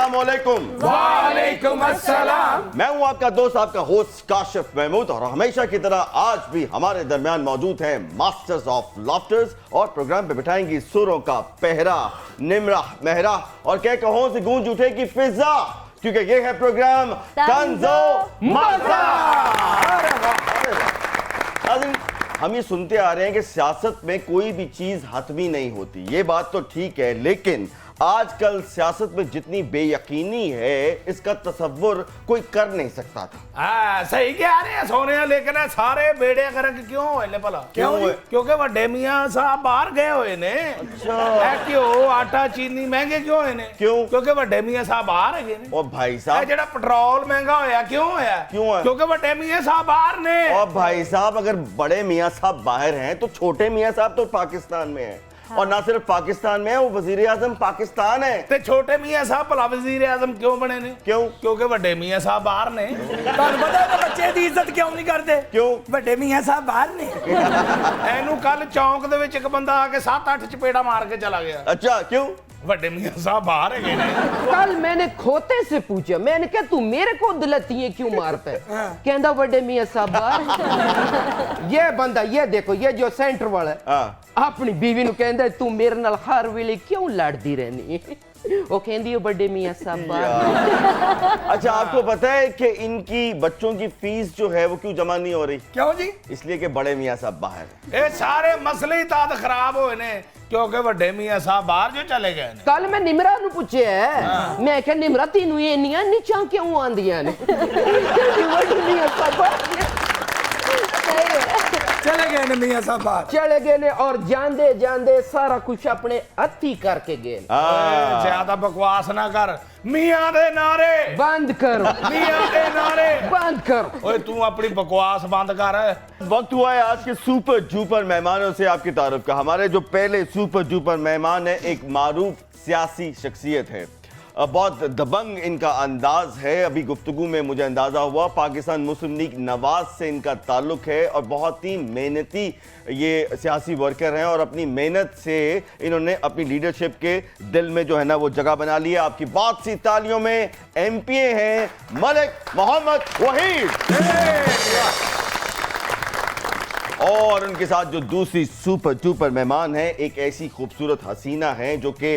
अस्सलामुअलैकुम। वालेकुम अस्सलाम। मैं हूं आपका दोस्त, आपका होस्ट काशिफ महमूद, और हमेशा की तरह आज भी हमारे दरमियान मौजूद हैं मास्टर्स ऑफ लाफ्टर्स, और प्रोग्राम पे बिठाएंगी सुरों का पहरा, निमरा महरा और कह कहों से गूंज उठेगी फिजा, क्योंकि ये है प्रोग्राम तंजो मज़ा। हम ये सुनते आ रहे हैं कि सियासत में कोई भी चीज हतमी नहीं होती, ये बात तो ठीक है, लेकिन आजकल सियासत में जितनी बेयकीनी है इसका तसव्वुर कोई कर नहीं सकता था। सही कह रहे हैं सोने, लेकिन सारे बेड़े करक क्यों होए भला? क्यों? क्योंकि वड्डे मियां साहब बाहर गए हुए ने। अच्छा, क्यों आटा चीनी महंगे क्यों होए ने? क्यों? क्योंकि वड्डे मियां साहब बाहर गए ने। और भाई साहब, जेड़ा पेट्रोल महंगा होया क्यों होया? क्यों है? क्योंकि वड्डे मियां साहब बाहर ने। और भाई साहब, अगर बड़े मियां साहब बाहर हैं तो छोटे मियां साहब तो पाकिस्तान में हैं। हाँ। और ना सिर्फ पाकिस्तान में है, वो वजीर आजम पाकिस्तान है। ते छोटे मियां साहब भला वजीर आजम क्यों बने ने? क्यों? क्योंकि वड्डे मियां साहब बाहर ने। ਤੁਹਾਨੂੰ ਪਤਾ ਹੈ ਬੱਚੇ ਦੀ ਇੱਜ਼ਤ ਕਿਉਂ ਨਹੀਂ ਕਰਦੇ? क्यों? ਵੱਡੇ ਮੀਆਂ ਸਾਹਿਬ ਬਾਹਰ ਨੇ। ਇਹਨੂੰ ਕੱਲ ਚੌਂਕ ਦੇ ਵਿੱਚ ਇੱਕ ਬੰਦਾ ਆ ਕੇ 7-8 ਚਪੇੜਾ ਮਾਰ ਕੇ ਚਲਾ ਗਿਆ। अच्छा, क्यों? ਵੱਡੇ मियां साहब बाहर है ने। कल मैंने खोते से पूछा, मैंने कहा तू मेरे को दलतियां क्यों मारता है? कहता बड़े मियां साहब बाहर। ये बंदा, ये देखो, ये जो सेंटर वाला है, हाँ। अपनी बीवी नु कहंदा तू मेरे नाल हर वेले क्यों लड़दी रहनी? वो कहंदी है बड़े मियां साहब बाहर। अच्छा, आपको पता है कि इनकी बच्चों की फीस जो है वो क्यों जमा नहीं हो रही? ਕਿਉਂ ਜੀ? इसलिए कि बड़े मियां साहब बाहर हैं। ये सारे मसले ही ताद खराब होए ने क्योंकि वड्डे मियां साहब बाहर जो चले गए ने। कल मैं निमरा नु पूछे है, मैं क्या निमरा तीनू इन्नियां नीचा क्यों आंदियां ने? बड़े मियां साहब बाहर ਚਲੇ ਗਏ ਨੇ ਮੀਆਂ ਸਾਹਿਬ ਬਾਹਰ। चले गए ने, और जांदे जांदे सारा कुछ अपने हथी करके गए। ज्यादा बकवास ना कर। मियां दे नारे बंद करो, मियां दे नारे बंद करो। ओए तू अपनी बकवास बंद कर। वक्त हुआ है आज के सुपर जुपर मेहमानों से आपकी तारुफ का। हमारे जो पहले सुपर जुपर मेहमान है, एक मारूफ सियासी शख्सियत है, बहुत दबंग इनका अंदाज है। अभी गुफ्तगू में मुझे अंदाजा हुआ पाकिस्तान मुस्लिम लीग नवाज से इनका ताल्लुक है, और बहुत ही मेहनती ये सियासी वर्कर हैं, और अपनी मेहनत से इन्होंने अपनी लीडरशिप के दिल में जो है ना वो जगह बना ली है। आपकी बहुत सी तालियों में एमपीए हैं मलिक मोहम्मद वहीद, और उनके साथ जो दूसरी सुपर डुपर मेहमान है, एक ऐसी खूबसूरत हसीना है जो कि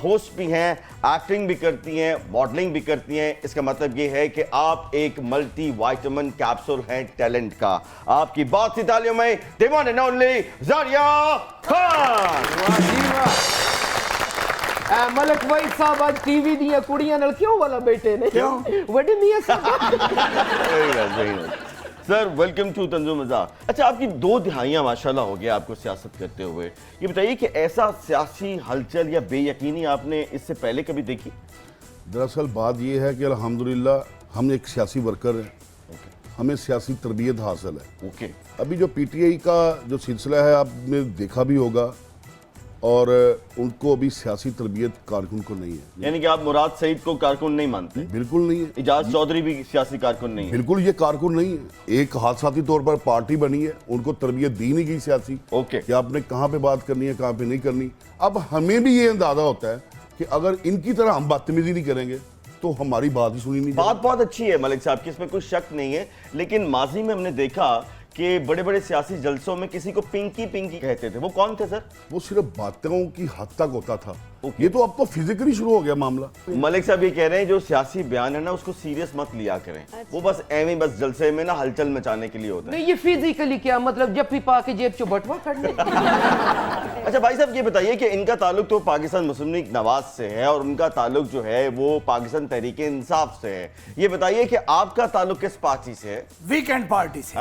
होस्ट भी हैं, एक्टिंग भी करती हैं, मॉडलिंग भी करती हैं। इसका मतलब ये है कि आप एक मल्टी वाइटामिन कैप्सूल हैं टैलेंट का। आपकी बहुत सी तालियों में the one and only Zaria Khan. Malak भाई साहब आज टीवी दी कुड़ियां नाल क्यों वाला बैठे ने? क्यों? बड़े मियां साहब। सर, वेलकम टू तंजो मज़ा। अच्छा, आपकी 2 दिहाइयां माशाल्लाह हो गया आपको सियासत करते हुए। ये बताइए कि ऐसा सियासी हलचल या बेयकीनी आपने इससे पहले कभी देखी? दरअसल बात यह है कि अल्हम्दुलिल्लाह हम एक सियासी वर्कर हैं, हमें सियासी तरबियत हासिल है। ओके। अभी जो पीटीआई का जो सिलसिला है आपने देखा भी होगा, और उनको अभी सियासी तरबियत कारकुन को नहीं है। यानी कि आप मुराद सईद को कारकुन नहीं मानते? बिल्कुल नहीं है। इजाज चौधरी भी सियासी कारकुन नहीं है? बिल्कुल ये कारकुन नहीं है। एक हादसाती तौर पर पार्टी बनी है, उनको तरबियत दी नहीं गई सियासी ओके। कि आपने कहाँ पे बात करनी है, कहाँ पे नहीं करनी। अब हमें भी ये अंदाजा होता है कि अगर इनकी तरह हम बदतमीजी नहीं करेंगे तो हमारी बात ही सुनी नहीं जाएगी। बात बहुत अच्छी है मलिक साहब की, इसमें कोई शक नहीं है, लेकिन माजी में हमने देखा कि बड़े बड़े सियासी जलसों में किसी को पिंकी पिंकी कहते थे। वो कौन थे सर? वो सिर्फ बातों की हद तक होता था। ये तो अब तो फिजिकली शुरू हो गया मामला। मलिक साहब ये कह रहे हैं जो सियासी बयान है ना उसको सीरियस मत लिया करें। वो बस एवं बस जलसे में ना हलचल मचाने के लिए होता है। नहीं, ये फिजिकली क्या मतलब, जब भी पाके जेब चो बटवा करने। अच्छा भाई साहब, ये बताइए कि इनका ताल्लुक तो पाकिस्तान मुस्लिम लीग नवाज से है, और उनका ताल्लुक जो है वो पाकिस्तान तहरीक इंसाफ से है। ये बताइए कि आपका ताल्लुक किस पार्टी से है? वीकेंड पार्टी से।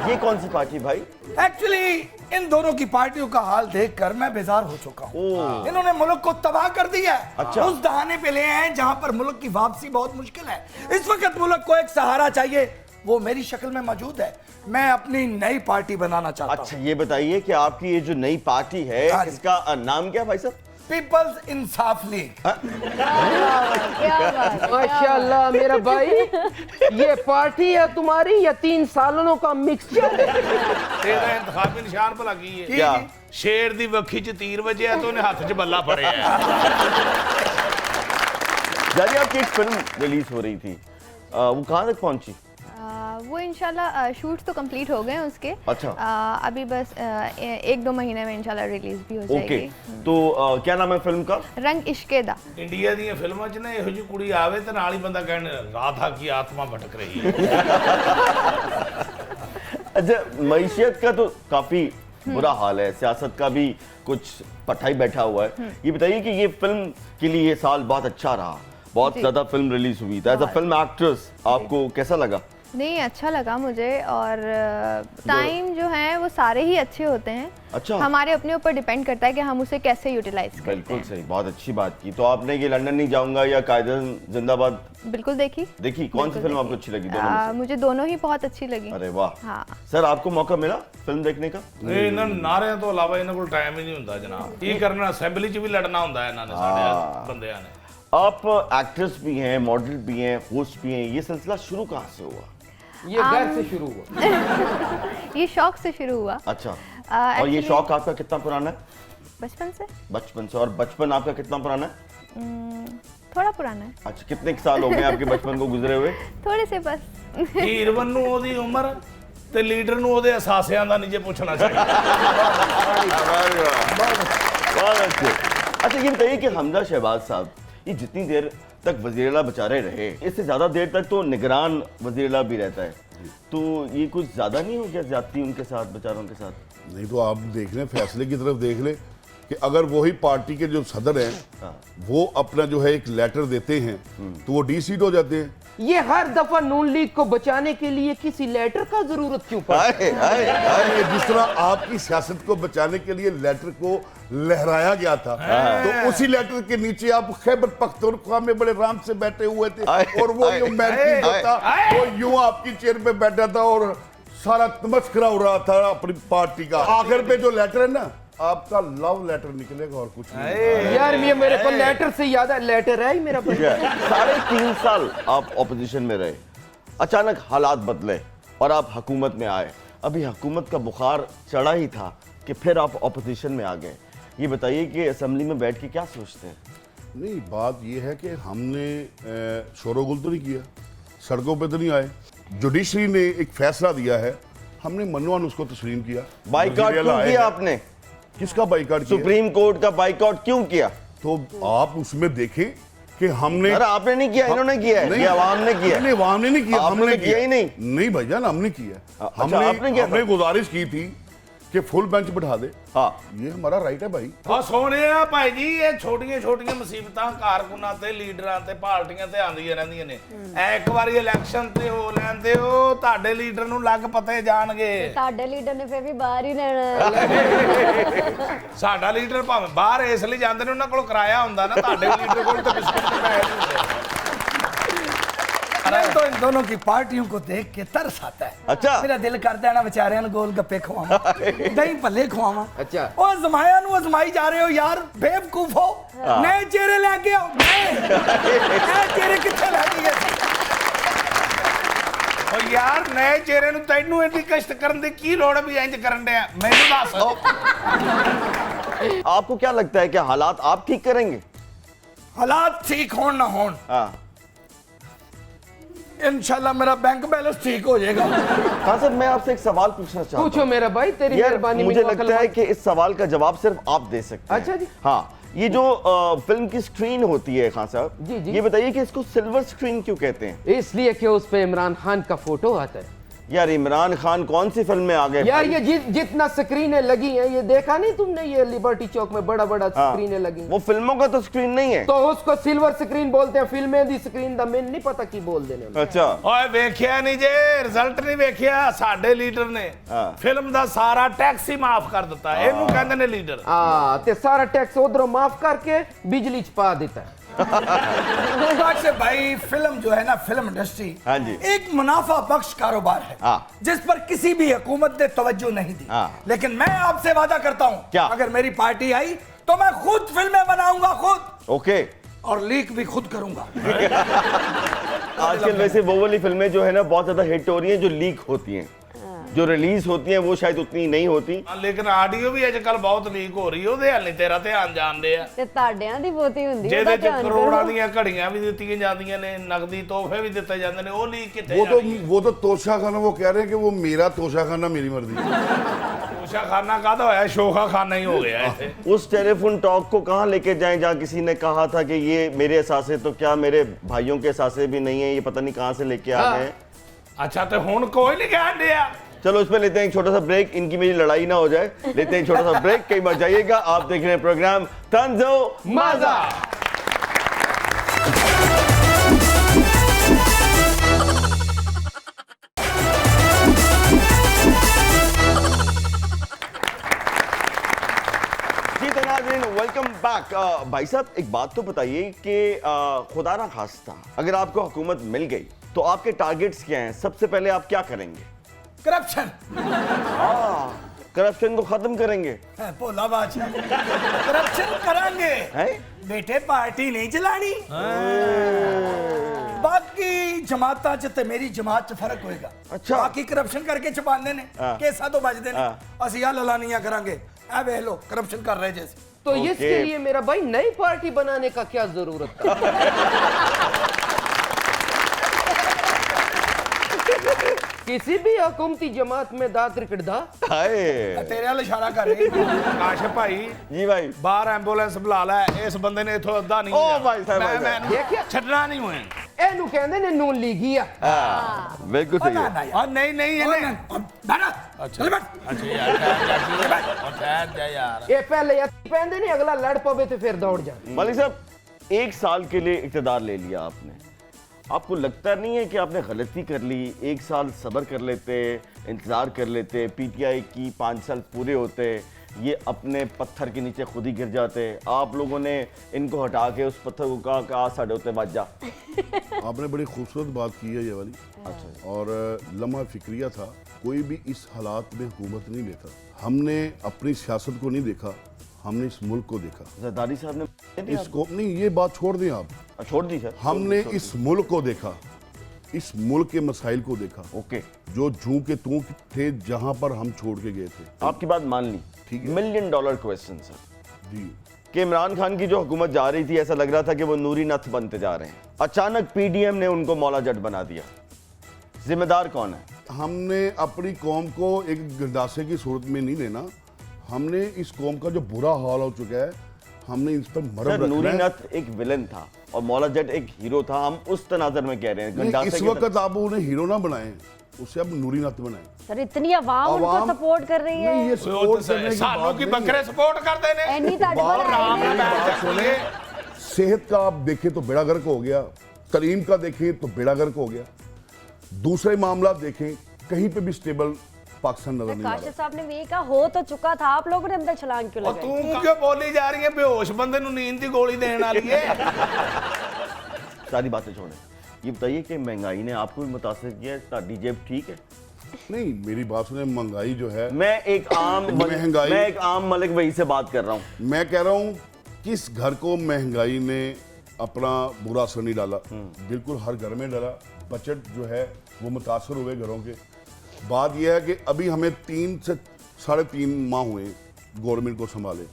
ये कौन सी पार्टी भाई? एक्चुअली इन दोनों की पार्टियों का हाल देखकर मैं बेजार हो चुका हूँ। इन्होंने मुल्क को तबाह कर दिया है। अच्छा। उस दहाने पे ले हैं जहां पर मुल्क की वापसी बहुत मुश्किल है। इस वक्त मुल्क को एक सहारा चाहिए, वो मेरी शक्ल में मौजूद है। मैं अपनी नई पार्टी बनाना चाहता हूँ। अच्छा, ये बताइए कि आपकी ये जो नई पार्टी है इसका नाम क्या भाई साहब? पीपल्स इंसाफ लीग। माशाल्लाह मेरा भाई, ये पार्टी है तुम्हारी या 3 सालों का मिक्सचर? तेरा इंतखाबी निशान भला की है? क्या? शेर दी वक्खी च तीर वजे तो उन्हें हाथ च बल्ला फड़े है। जारी आपकी एक फिल्म रिलीज हो रही थी, वो कहाँ तक पहुंची? वो इंशाल्लाह शूट तो कंप्लीट हो गए हैं उसके। अच्छा। अभी बस 1-2 महीने में इंशाल्लाह रिलीज भी हो ओके, जाएगी। तो क्या नाम है फिल्म का? रंग इश्के दा। ਇੰਡੀਆ ਦੀਆਂ ਫਿਲਮਾਂ 'ਚ ਨਾ ਇਹੋ ਜਿਹੀ ਕੁੜੀ ਆਵੇ ਤੇ ਨਾਲ ਹੀ ਬੰਦਾ ਕਹਿਣ ਰਾਧਾ की आत्मा भटक रही है। अच्छा, मईशियत का तो काफी बुरा हाल है, सियासत का भी कुछ पट्टा ही बैठा हुआ है। ये बताइए कि ये फिल्म के लिए ये साल बहुत अच्छा रहा, बहुत जी। ज्यादा फिल्म रिलीज हुई था। एज अ फिल्म एक्ट्रेस आपको कैसा लगा? नहीं, अच्छा लगा मुझे। और टाइम जो है वो सारे ही अच्छे होते हैं। अच्छा। हमारे अपने ऊपर डिपेंड करता है कि हम उसे कैसे यूटिलाइज करते बिल्कुल हैं। सही, बहुत अच्छी बात की। तो आपने ये लंदन नहीं जाऊंगा या कायदे जिंदाबाद बिल्कुल देखी। देखी? कौन सी बिल्कुल फिल्म आपको देखी। अच्छी लगी दोनों में से? मुझे दोनों ही बहुत अच्छी लगी। अरे वाह। हाँ। सर, आपको मौका मिला फिल्म देखने का? ਇਹ ਇਹਨਾਂ ਨੂੰ ਨਾਰਿਆਂ ਤੋਂ ਇਲਾਵਾ ਇਹਨਾਂ ਕੋਲ ਟਾਈਮ ਹੀ ਨਹੀਂ ਹੁੰਦਾ ਜਨਾਬ। ਕੀ ਕਰਨਾ, ਅਸੈਂਬਲੀ 'ਚ ਵੀ ਲੜਨਾ ਹੁੰਦਾ ਇਹਨਾਂ ਨੇ ਸਾਡੇ ਬੰਦਿਆਂ ਨੇ। आप एक्ट्रेस भी हैं, मॉडल भी हैं, होस्ट भी हैं, ये सिलसिला शुरू कहाँ से हुआ? ये घर से शुरू हुआ। ये शौक से शुरू हुआ। अच्छा। और ये actually- शौक आपका कितना पुराना है? बचपन से। बचपन से। और बचपन आपका कितना पुराना है? थोड़ा पुराना है। अच्छा, कितने साल हो गए आपके बचपन को गुजरे हुए? थोड़े से बस। ਹੀਰਵਨ ਨੂੰ ਉਹਦੀ ਉਮਰ ਤੇ ਲੀਡਰ ਨੂੰ ਉਹਦੇ ਅਸਾਸਿਆਂ ਦਾ ਨਹੀਂ ਜੇ ਪੁੱਛਣਾ ਚਾਹੀਦਾ। बहुत अच्छे। अच्छा, ये बताइए कि हमजा शहबाज साहब ये जितनी देर तक वज़ीर-ए-आला बेचारे रहे, इससे ज़्यादा देर तक तो निगरान वज़ीर-ए-आला भी रहता है, तो ये कुछ ज़्यादा नहीं हो गया ज्यादती उनके साथ, बेचारों के साथ? नहीं तो आप देख लें, फैसले की तरफ देख लें कि अगर वही पार्टी के जो सदर हैं वो अपना जो है एक लेटर देते हैं तो वो डी-सीट हो जाते हैं। ये हर दफा नून लीग को बचाने के लिए किसी लेटर का जरूरत क्यों पड़ती है? आए, आए, आए। ये जिस तरह आपकी सियासत को बचाने के लिए लेटर को लहराया गया था, तो उसी लेटर के नीचे आप खैबर पख्तूनख्वा में बड़े आराम से बैठे हुए थे और वो यूं मैनेज होता, वो यूं आपकी चेयर पे बैठा था और सारा तमस्करा हो रहा था अपनी पार्टी का। आखिर पे जो लेटर है ना, आपका लव लेटर निकलेगा और कुछ नहीं। यार ये मेरे को लेटर से याद है, लेटर है ही मेरा पास। 3.5 साल आप ऑपोजिशन में रहे, अचानक हालात बदले और आप हुकूमत में आए। अभी हुकूमत का बुखार चढ़ा ही था कि फिर आप ऑपोजिशन में आ गए। ये बताइए कि असेंबली में बैठ के क्या सोचते हैं? नहीं, बात ये है कि हमने शोरगुल तो नहीं किया, सड़कों पे तो नहीं आए। जुडिशरी ने एक फैसला दिया है, हमने मनवान उसको तस्लीम किया। बाइकआउट वज़ीर-ए-आला क्यों आए किया हैं। आपने? किसका बाइकआउट किया? सुप्रीम कोर्ट का बाइकआउट क्यों किया? तो आप उसमें देखें कि हमने अरे आपने नहीं किया, इन्होंने किया है, ये अवाम ने किया है। नहीं, अवाम ने नहीं किया, आपने हमने किया ही नहीं। नहीं भाईजान, हमने किया। अच्छा, आपने किया था? हमने गुजारिश की थी कि फुल बेंच बिठा दे। हाँ। ये हमारा राइट है भाई। ਆ ਸੋਹਣਿਆ ਭਾਈ ਜੀ, ਇਹ ਛੋਟੀਆਂ ਮੁਸੀਬਤਾਂ ਕਾਰਕੁਨਾਂ ਤੇ ਲੀਡਰਾਂ ਤੇ ਪਾਰਟੀਆਂ ਤੇ ਆਉਂਦੀਆਂ ਰਹਿੰਦੀਆਂ ਨੇ। ਇੱਕ ਵਾਰੀ ਇਲੈਕਸ਼ਨ ਤੇ ਹੋ ਲੈਂਦੇ ਹੋ, ਤੁਹਾਡੇ ਲੀਡਰ ਨੂੰ ਲੱਗ ਪਤੇ ਜਾਣਗੇ। ਸਾਡੇ ਲੀਡਰ ਨੇ ਫੇਰ ਵੀ ਬਾਹਰ ਹੀ ਰਹਿਣਾ। ਸਾਡਾ ਲੀਡਰ ਭਾਵੇਂ ਬਾਹਰ ਇਸ ਲਈ ਜਾਂਦੇ ਨੇ, ਉਹਨਾਂ ਕੋਲ ਕਿਰਾਇਆ ਹੁੰਦਾ ਨਾ, ਤੁਹਾਡੇ ਲੀਡਰ ਕੋਲ ਤਾਂ ਬਿਸਕੁਟ ਦੇ ਪੈਸੇ ਨਹੀਂ ਹੁੰਦੇ। मैं तो इन दोनों की पार्टियों को देख के तरस आता है। अच्छा। मेरा दिल करता है ना बेचारे गोल गप्पे खवावा, दही भल्ले खवावा। अच्छा। और जमाया नु अजमाई जा रहे हो यार, बेवकूफ हो। नए चेहरे लेके आओ, नए चेहरे कितने लगे गए? ਓ ਯਾਰ, ਨਏ ਚਿਹਰੇ ਨੂੰ ਤੈਨੂੰ ਇੰਨੀ ਕਸ਼ਟ ਕਰਨ ਦੀ ਕੀ ਲੋੜ ਵੀ ਇੰਜ ਕਰਨ ਡਿਆ? ਮੈਨੂੰ ਦੱਸ। आपको क्या लगता है कि हालात आप ठीक करेंगे? हालात ठीक हो ना हो, हाँ। इंशाल्लाह मेरा बैंक बैलेंस ठीक हो जाएगा। हाँ सर, मैं आपसे एक सवाल पूछना चाहता हूँ। पूछो मेरा भाई, तेरी यार, मेहरबानी। मुझे लगता है कि इस सवाल का जवाब सिर्फ आप दे सकते हैं। अच्छा जी। हाँ, ये जो फिल्म की स्क्रीन होती है खान साहब, जी, जी। ये बताइए कि इसको सिल्वर स्क्रीन क्यों कहते हैं? इसलिए कि उस पे इमरान खान का फोटो आता है। यार, इमरान खान कौन सी फिल्म में आ गए? यार ये जितना स्क्रीनें लगी हैं, ये देखा नहीं तुमने, ये लिबर्टी चौक में बड़ा बड़ा हाँ, स्क्रीनें लगी हैं। वो फिल्मों का तो स्क्रीन नहीं है। तो उसको सिल्वर स्क्रीन बोलते हैं, फिल्में दी स्क्रीन दा मैंने नहीं पता की बोल देने में। अच्छा। ਓਏ ਵੇਖਿਆ ਨਹੀਂ ਜੇ, ਰਿਜ਼ਲਟ ਨਹੀਂ ਵੇਖਿਆ? ਸਾਡੇ ਲੀਡਰ ਨੇ ਹਾਂ। ਫਿਲਮ ਦਾ ਸਾਰਾ ਟੈਕਸ ਹੀ ਮਾਫ ਕਰ ਦਿੱਤਾ। ਇਹਨੂੰ ਕਹਿੰਦੇ ਨੇ ਲੀਡਰ। ते सारा टैक्स उधरों माफ करके बिजली च पा देता है। से भाई फिल्म जो है ना, फिल्म इंडस्ट्री हाँ जी। एक मुनाफा बख्श कारोबार है, हाँ। जिस पर किसी भी हुकूमत ने तवज्जो नहीं दी। हाँ। लेकिन मैं आपसे वादा करता हूँ, क्या? अगर मेरी पार्टी आई तो मैं खुद फिल्में बनाऊंगा, खुद, ओके। और लीक भी खुद करूंगा। आजकल वैसे वो वाली फिल्में जो है ना बहुत ज्यादा हिट हो रही हैं जो लीक होती हैं। जो रिलीज होती हैं वो शायद उतनी नहीं होती। लेकिन ਆਡੀਓ ਵੀ ਅੱਜਕੱਲ ਬਹੁਤ ਲੀਕ ਹੋ ਰਹੀ, ਉਹਦੇ ਹਾਲੇ ਤੇਰਾ ਧਿਆਨ ਜਾਂਦੇ ਆ ਤੇ ਤੁਹਾਡਿਆਂ ਦੀ ਬਹੁਤੀ ਹੁੰਦੀ ਹੈ ਜਿਹਦੇ ਉਹਦਾ ਚ ਧਿਆਨ ਕਰੋੜਾਂ ਕਰੋ। ਦੀਆਂ ਘੜੀਆਂ ਵੀ ਦਿੱਤੀਆਂ ਜਾਂਦੀਆਂ ਨੇ, ਨਗਦੀ ਤੋਹਫੇ ਵੀ ਦਿੱਤੇ ਜਾਂਦੇ ਨੇ, ਉਹ ਲੀਕ ਕਿੱਥੇ वो तो तोशाखाना, वो कह रहे हैं कि वो मेरा तोशाखाना मेरी मर्जी। ਤੋਸ਼ਾ ਖਾਨਾ ਕਾਹਦਾ ਹੋਇਆ, ਸ਼ੋਖਾ ਖਾਨਾ ਹੀ ਹੋ ਗਿਆ ਇੱਥੇ। उस टेलीफोन टॉक को कहाँ लेके जाएं जहाँ किसी ने कहा था कि ये मेरे एहसासे तो क्या मेरे भाइयों के एहसासे भी नहीं है, ये पता नहीं कहाँ से लेके आ गए। ਅੱਛਾ ਤੇ ਹੁਣ ਕੋਈ ਨਹੀਂ ਕਹਿਣ ਡਿਆ। चलो इसमें लेते हैं एक छोटा सा ब्रेक, इनकी मेरी लड़ाई ना हो जाए। लेते हैं एक छोटा सा ब्रेक, कहीं मत जाइएगा। आप देख रहे हैं प्रोग्राम तंजो माजा। जी तो नाज़रीन, वेलकम बैक। भाई साहब एक बात तो बताइए कि खुदा ना खास्ता अगर आपको हुकूमत मिल गई तो आपके टारगेट्स क्या हैं? सबसे पहले आप क्या करेंगे? करप्शन। करप्शन को खत्म करेंगे। भोला बादशाह करप्शन करांगे हैं? बेटे, पार्टी नहीं चलानी। बाकी जमाता च ते मेरी जमात च फर्क होएगा। अच्छा। बाकी करप्शन करके छपाने ने हाँ। केसा तो बजदे ने, हाँ। असि आ ललानियां करांगे। ए वेख लो करप्शन कर रहे जैसे। तो ओके। इसके लिए मेरा भाई नई पार्टी बनाने का क्या जरूरत था? किसी भी हुकूमती जमात में दांत रिकड़दा। हाय तेरे वाल इशारा कर रहे। ਕਾਸ਼ ਭਾਈ जी भाई, ਬਾਹਰ ਐਂਬੂਲੈਂਸ ਬੁਲਾ ਲੈ, ਇਸ ਬੰਦੇ ਨੇ ਇਥੋਂ ਅੱਧਾ ਨਹੀਂ ਓ ਹੋਇਆ। ਭਾਈ ਸਾਹਿਬ, ਭਾਈ ਮੈਂ ਸਾਹਿਬ। ਦੇਖਿਆ? ਛੱਡਣਾ ਨਹੀਂ ਹੋਇਆ। ਇਹਨੂੰ ਕਹਿੰਦੇ ਨੇ ਨੂਨ ਲੀਗੀਆ। बिल्कुल सही ना है। ना ਆ ਨਹੀਂ ਨਹੀਂ यार ਇਹਨੇ बैठा अच्छा। चल बैठ। ਅੱਛਾ ਯਾਰ ਠਹਿਰ ਜਾ ਯਾਰ। ਇਹ ਪਹਿਲੇ या ਪੈਂਦੇ ਨੇ, ਅਗਲਾ ਲੜ ਪਵੇ ਤੇ ਫਿਰ ਦੌੜ ਜਾ। मलिक साहब, एक साल के लिए इक़्तिदार ले लिया आपने, आपको लगता नहीं है कि आपने गलती कर ली? एक साल सब्र कर लेते, इंतज़ार कर लेते, पीटीआई की 5 साल पूरे होते, ये अपने पत्थर के नीचे खुद ही गिर जाते। आप लोगों ने इनको हटा के उस पत्थर को कहा कि आ साढ़े होते बच जा। आपने बड़ी खूबसूरत बात की है ये वाली। अच्छा। और लम्हा फिक्रिया था, कोई भी इस हालात में हुकूमत नहीं लेता। हमने अपनी सियासत को नहीं देखा, हमने इस मुल्क को देखा। जरदारी साहब ने इसको नहीं, ये बात छोड़ दें आप। छोड़ दी सर। हमने इस मुल्क को देखा, इस मुल्क के मसाइल को देखा, ओके, जो जू के तू थे जहां पर हम छोड़ के गए थे। आपकी बात मान ली। ठीक है। $1 मिलियन क्वेश्चन सर जी, कि इमरान खान की जो हुकूमत जा रही थी, ऐसा लग रहा था कि वो नूरी नथ बनते जा रहे हैं। अचानक पीडीएम ने उनको मौला जट बना दिया। जिम्मेदार कौन है? हमने अपनी कौम को एक गंडासे की सूरत में नहीं लेना। हमने इस कौम का जो बुरा हाल हो चुका है, हमने इस पर सर, मरहम नूरी रखना है। नथ एक विलन था और मौला जट एक हीरो था। हम उस तनाजर में कह रहे हैं। नहीं, गंडासे इस की तरह- वक्त आप उन्हें हीरो ना बनाएं, उससे अब नूरी नथ बनाएं। सर इतनी आवाम उनको सपोर्ट कर रही है। नहीं, ये सपोर्ट करने की ਸਾਨੂੰ बात ਕੀ नहीं है। ਬੱਕਰੇ ਸਪੋर्ट ਕਰਦੇ ਨੇ। ਐਨੀ ਤੁਹਾਡੇ बात- ਕੋਲ आराम ਆਈ में नहीं। बैठ बात सुने, सेहत का आप देखें तो बेड़ा गर्क हो गया, तलीम का देखें तो बेड़ा गर्क हो गया, दूसरे मामला देखें कहीं पे भी स्टेबल पाकिस्तान नजर नहीं आ काशिफ रहा। साहब ने भी ये कहा, हो तो चुका था, आप लोगों ने अंदर छलांग क्यों ਉਹ लगाई? ਤੂੰ ਕਿਉਂ ਬੋਲੀ ਜਾ ਰਹੀ ਹੈ? ਬੇਹੋਸ਼ ਬੰਦੇ ਨੂੰ ਨੀਂਦ ਦੀ ਗੋਲੀ ਦੇਣ ਵਾਲੀ ਹੈ। सारी बातें छोड़ें, ये बताइए कि महंगाई ने आपको भी मुतासर किया है? ताड़ी जेब ठीक है? नहीं, मेरी बात सुने, महंगाई जो है, मैं एक आम मलिक वही से बात कर रहा हूँ। मैं कह रहा हूँ किस घर को महंगाई ने अपना बुरा असर नहीं डाला, बिल्कुल हर घर में डाला। बजट जो है वो मुतासर हुए घरों के। बात यह है कि अभी हमें 3 से 3.5 माह हुए गवर्नमेंट को संभाले।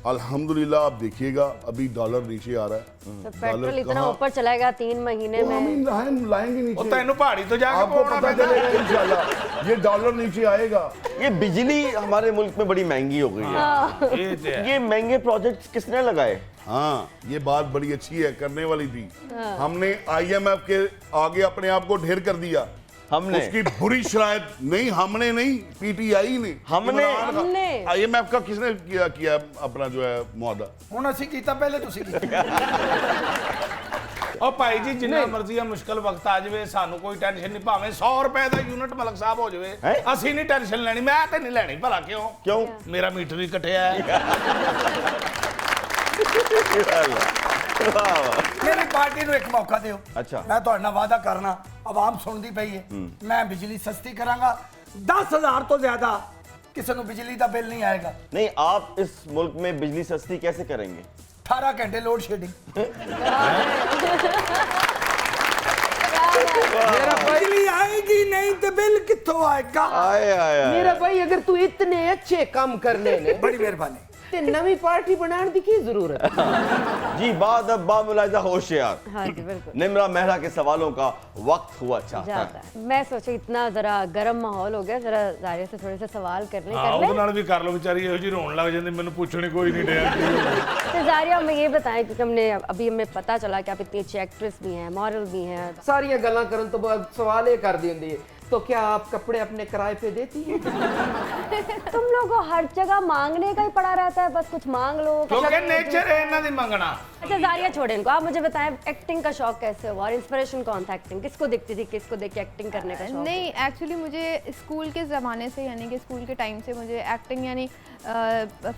अल्हम्दुलिल्लाह आप देखिएगा अभी डॉलर नीचे आ रहा है। तो पेट्रोल इतना कहाँ- ऊपर चलेगा 3 महीने तो हम में। लाएंगे ਉਹ नीचे, ਤੈਨੂੰ ਪਹਾੜੀ ਤੋਂ ਜਾ ਕੇ आपको ਪਾਉਣਾ पता ਪੈਂਦਾ। चलेगा इंशाल्लाह ये डॉलर नीचे आएगा। ये बिजली हमारे मुल्क में बड़ी महंगी हो गई है। ਇਹ ਤੇ ਹੈ। ये महंगे प्रोजेक्ट्स किसने लगाए? हाँ, ये बात बड़ी अच्छी है, करने वाली थी। हमने IMF के आगे अपने आप को ढेर कर दिया। हमने उसकी बुरी शरायत नहीं, हमने नहीं, पीटीआई ने। हमने- हमने। IMF का किसने किया अपना जो है मुआहदा? ਹੁਣ ਅਸੀਂ ਕੀਤਾ, ਪਹਿਲੇ ਤੁਸੀਂ ਕੀਤਾ। ਉਹ ਭਾਈ ਜੀ ਜਿੰਨਾ ਮਰਜ਼ੀ ਆ ਮੁਸ਼ਕਲ ਵਕਤ ਆ ਜਾਵੇ, ਸਾਨੂੰ ਕੋਈ ਟੈਨਸ਼ਨ ਨਹੀਂ। ਭਾਵੇਂ 100 ਰੁਪਏ ਦਾ ਯੂਨਿਟ ਮਲਕ ਸਾਹਿਬ ਹੋ ਜਾਵੇ, ਹੈਂ? ਅਸੀਂ ਨਹੀਂ ਟੈਨਸ਼ਨ ਲੈਣੀ। ਮੈਂ ਤੇ ਨਹੀਂ ਲੈਣੀ, ਭਲਾ ਕਿਉਂ? क्यों? ਮੇਰਾ ਮੀਟਰ ਹੀ ਕਟਿਆ ਹੈ। वाह, वाह। ਮੇਰੀ ਪਾਰਟੀ ਨੂੰ ਇੱਕ ਮੌਕਾ ਦਿਓ। ਅੱਛਾ। ਮੈਂ ਤੁਹਾਡੇ ਨਾਲ ਵਾਅਦਾ ਕਰਨਾ, ਆਵਾਮ ਸੁਣਦੀ ਪਈ ਹੈ, ਮੈਂ ਬਿਜਲੀ ਸਸਤੀ ਕਰਾਂਗਾ। 10,000 ਤੋਂ ਜ਼ਿਆਦਾ ਕਿਸੇ ਨੂੰ ਬਿਜਲੀ ਦਾ ਬਿੱਲ ਨਹੀਂ ਆਏਗਾ। नहीं, आप इस मुल्क में बिजली सस्ती कैसे करेंगे? 18 घंटे लोड शेडिंग। मेरा भाई बिजली आएगी नहीं नहीं तो बिल कितों आएगा? आए आए आए। मेरा भाई अगर तू इतने अच्छे काम करने ने बड़ी मेहरबानी। ते नवी पार्टी बनाने की की जरूरत है? जी बात अब बामुलाइजा होशियार। हाँ जी बिल्कुल निम्रा मेहरा के सवालों का वक्त हुआ चाहता जाता है। है। मैं सोचा इतना जरा गर्म माहौल हो गया, जरा जारिया से थोड़े से सवाल कर ले ਹਾਂ ਉਹਦੇ ਨਾਲ ਵੀ ਕਰ ਲਓ ਵਿਚਾਰੀ ਇਹੋ ਜਿਹੀ ਰੋਣ ਲੱਗ ਜਾਂਦੀ ਮੈਨੂੰ ਪੁੱਛਣੀ ਕੋਈ ਨਹੀਂ ਡਿਆ तो जारिया हमें ये बताएं क्योंकि हमने अभी हमें पता चला कि आप इतनी अच्छी एक्ट्रेस भी हैं, मॉडल भी हैं। सारियां गल्लां करन तो बाद सवाल ये कर दी होंदी है, तो क्या आप कपड़े अपने किराए पे देती हैं? तुम लोगों को हर जगह मांगने का ही पड़ा रहता है, बस कुछ मांग लो। ਕਿਉਂਕਿ ਨੇਚਰ ਹੈ ਇਹਨਾਂ ਦੀ ਮੰਗਣਾ। अच्छा जारिया छोड़े इनको, आप मुझे बताएं एक्टिंग का शौक कैसे हुआ और इंस्पिरेशन कौन था एक्टिंग? किसको दिखती थी, किसको देख के एक्टिंग करने का शौक? नहीं, एक्चुअली मुझे स्कूल के ज़माने से यानी कि स्कूल के टाइम से मुझे एक्टिंग यानी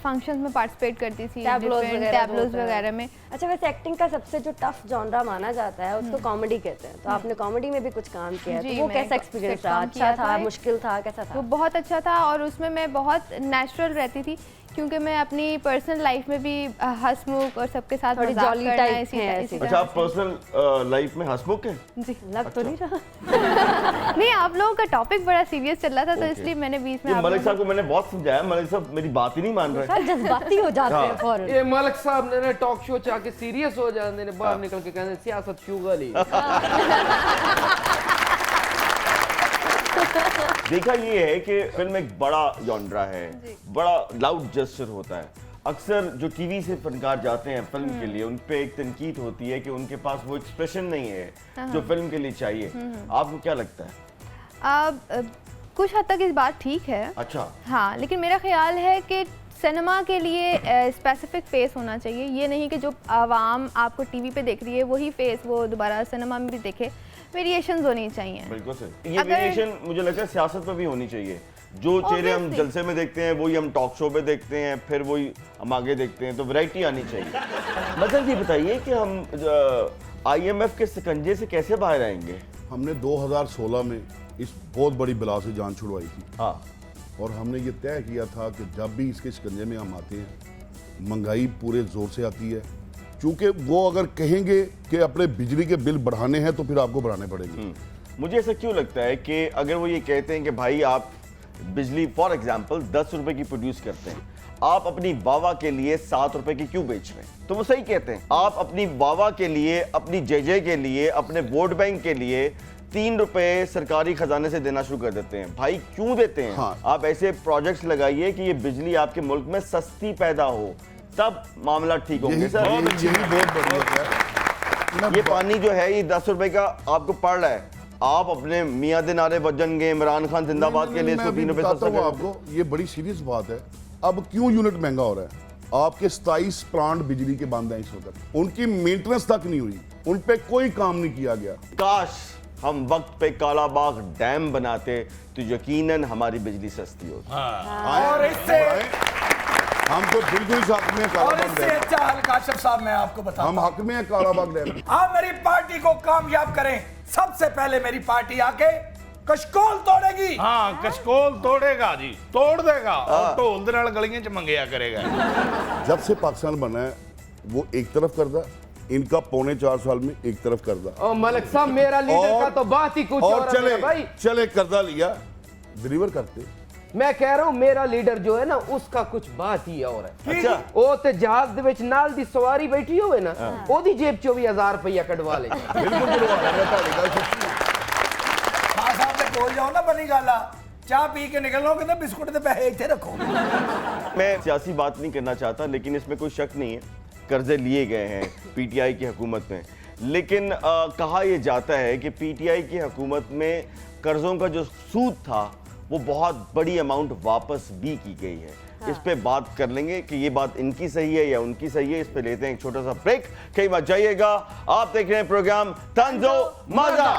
फंक्शंस में पार्टिसिपेट करती थी, टैब्लोज वगैरह जो टैब्लोज होता है। वगैरह में। अच्छा वैसे एक्टिंग का सबसे जो टफ जॉनरा माना जाता है उसको कॉमेडी कहते हैं, तो आपने कॉमेडी में भी कुछ काम किया है, जी, तो वो मैंने कैसा एक्सपीरियंस से रहा? काम अच्छा किया था, था। मुश्किल था, कैसा वो था? बहुत अच्छा था और उसमें मैं बहुत नेचुरल रहती थी क्योंकि मैं अपनी पर्सनल लाइफ में भी हंसमुख और सबके साथ थोड़ी मजाक jolly करना type इसी हैं तरह- ऐसी। इसी अच्छा तरह आप पर्सनल लाइफ में हंसमुख हैं? जी। लग तो नहीं रहा। नहीं, आप लोगों का टॉपिक बड़ा सीरियस चल रहा था तो इसलिए मैंने बीच में तो आप मलिक लोगों साहब को मैंने बहुत समझाया, मलिक साहब मेरी बात ही नहीं मान रहे। सर जज्बाती हो जाते हैं फौरन। ये मलिक साहब ने टॉक शो च आके सीरियस हो जाते ने, बाहर निकल के कहते सियासत शुगर ही। देखा ये है कि फिल्म एक बड़ा जॉनरा है, बड़ा लाउड जेस्चर होता है। अक्सर जो टीवी से फनकार जाते हैं फिल्म के लिए, उन पे एक तनकीद होती है कि उनके पास वो एक्सप्रेशन नहीं है जो फिल्म के लिए चाहिए। आपको क्या लगता है? कुछ हद तक इस बात ठीक है। अच्छा, हाँ, लेकिन मेरा ख्याल है कि सिनेमा के लिए स्पेसिफिक फेस होना चाहिए। ये नहीं कि जो आवाम आपको टीवी पे देख रही है वही फेस वो दोबारा सिनेमा में भी देखे। वेरिएशंस होनी चाहिए। बिल्कुल सही। ये अगर- वेरिएशन मुझे लगता है सियासत में भी होनी चाहिए। जो चेहरे हम Obviously। जलसे में देखते हैं वही हम टॉक शो में देखते हैं, फिर वही हम आगे देखते हैं, तो वैरायटी आनी चाहिए। मतलब ये बताइए कि हम IMF के शिकंजे से कैसे बाहर आएंगे? हमने 2016 में इस बहुत बड़ी बला से जान छुड़वाई थी हाँ, और हमने ये तय किया था कि जब भी इसके शिकंजे में हम आते हैं, महंगाई पूरे जोर से आती है, क्योंकि वो अगर कहेंगे कि अपने बिजली के बिल बढ़ाने हैं तो फिर आपको बढ़ाने पड़ेंगे। मुझे ऐसा क्यों लगता है कि अगर वो ये कहते हैं कि भाई आप बिजली फॉर एग्जांपल 10 रुपए की प्रोड्यूस करते हैं, आप अपनी वावा के लिए 7 रुपए की क्यों बेच रहे हैं? तो वो सही कहते हैं। आप अपनी वावा के लिए, अपनी जेजे के लिए, अपने वोट बैंक के लिए 3 रुपए सरकारी खजाने से देना शुरू कर देते हैं। भाई क्यों देते हैं? हाँ। आप ऐसे प्रोजेक्ट्स लगाइए कि ये बिजली आपके मुल्क में सस्ती पैदा हो, तब मामला ठीक होंगे यही सर। यही बहुत बढ़िया है। ये पानी जो है ये 10 रुपए का आपको पड़ रहा है, आप अपने मियाँ दे नारे बजन गए, इमरान खान जिंदाबाद के लिए मैं इसको अभी 3 रुपए बताता सस्ता हूँ कर आपको, ये बड़ी सीरियस बात है। अब क्यों यूनिट महंगा हो रहा है? आपके 27 प्लांट बिजली के बंद हैं इस वक्त, उनकी मेंटेनेंस तक नहीं हुई, उन पे कोई काम नहीं किया गया। काश हम वक्त पे कालाबाग डैम बनाते तो यकीनन हमारी बिजली सस्ती होती। और इससे हम तो बिल्कुल इस हक में और कालाबाग इससे डैम, अच्छा हल काशिफ साहब मैं आपको बताऊं, हम हक में हैं कालाबाग डैम। आप मेरी पार्टी को कामयाब करें, सबसे पहले मेरी पार्टी आके कशकोल तोड़ेगी। हाँ कशकोल तोड़ेगा जी, तोड़ देगा और ढोल दे नाल गलियां च मंगया करेगा। जब से पाकिस्तान बना है वो एक तरफ करदा, इनका 4.25 साल में एक तरफ करदा, ओ मलिक साहब मेरा लीडर और- का तो बात ही कुछ और और है भाई। चले करदा लिया, डिलीवर करते। मैं कह रहा हूँ मेरा लीडर जो है ना उसका कुछ बात ही और है। अच्छा, ਉਹ ਤੇ ਜਹਾਜ਼ ਦੇ ਵਿੱਚ ਨਾਲ ਦੀ ਸਵਾਰੀ ਬੈਠੀ ਹੋਵੇ ਨਾ ਉਹਦੀ ਜੇਬ ਚੋਂ ਵੀ 1000 ਰੁਪਇਆ ਕਢਵਾ ਲੇ। बिल्कुल करवा लेंगे, ਤੁਹਾਡੀ ਗੱਲ ਸੱਚੀ है। खान साहब ने बोल जाओ ना बनी गाला, चाह पी के निकल लो कि बिस्कुट के पैसे इतने रखो। मैं सियासी बात नहीं करना चाहता, लेकिन इसमें कोई शक नहीं है कर्जे लिए गए हैं PTI की हुकूमत में, लेकिन कहा यह जाता है कि PTI की हुकूमत में कर्जों का जो सूद था वो बहुत बड़ी अमाउंट वापस भी की गई है। इस पे बात कर लेंगे कि ये बात इनकी सही है या उनकी सही है। इस पे लेते हैं एक छोटा सा ब्रेक, कई बार जाइएगा। आप देख रहे हैं प्रोग्राम तंजो मजा।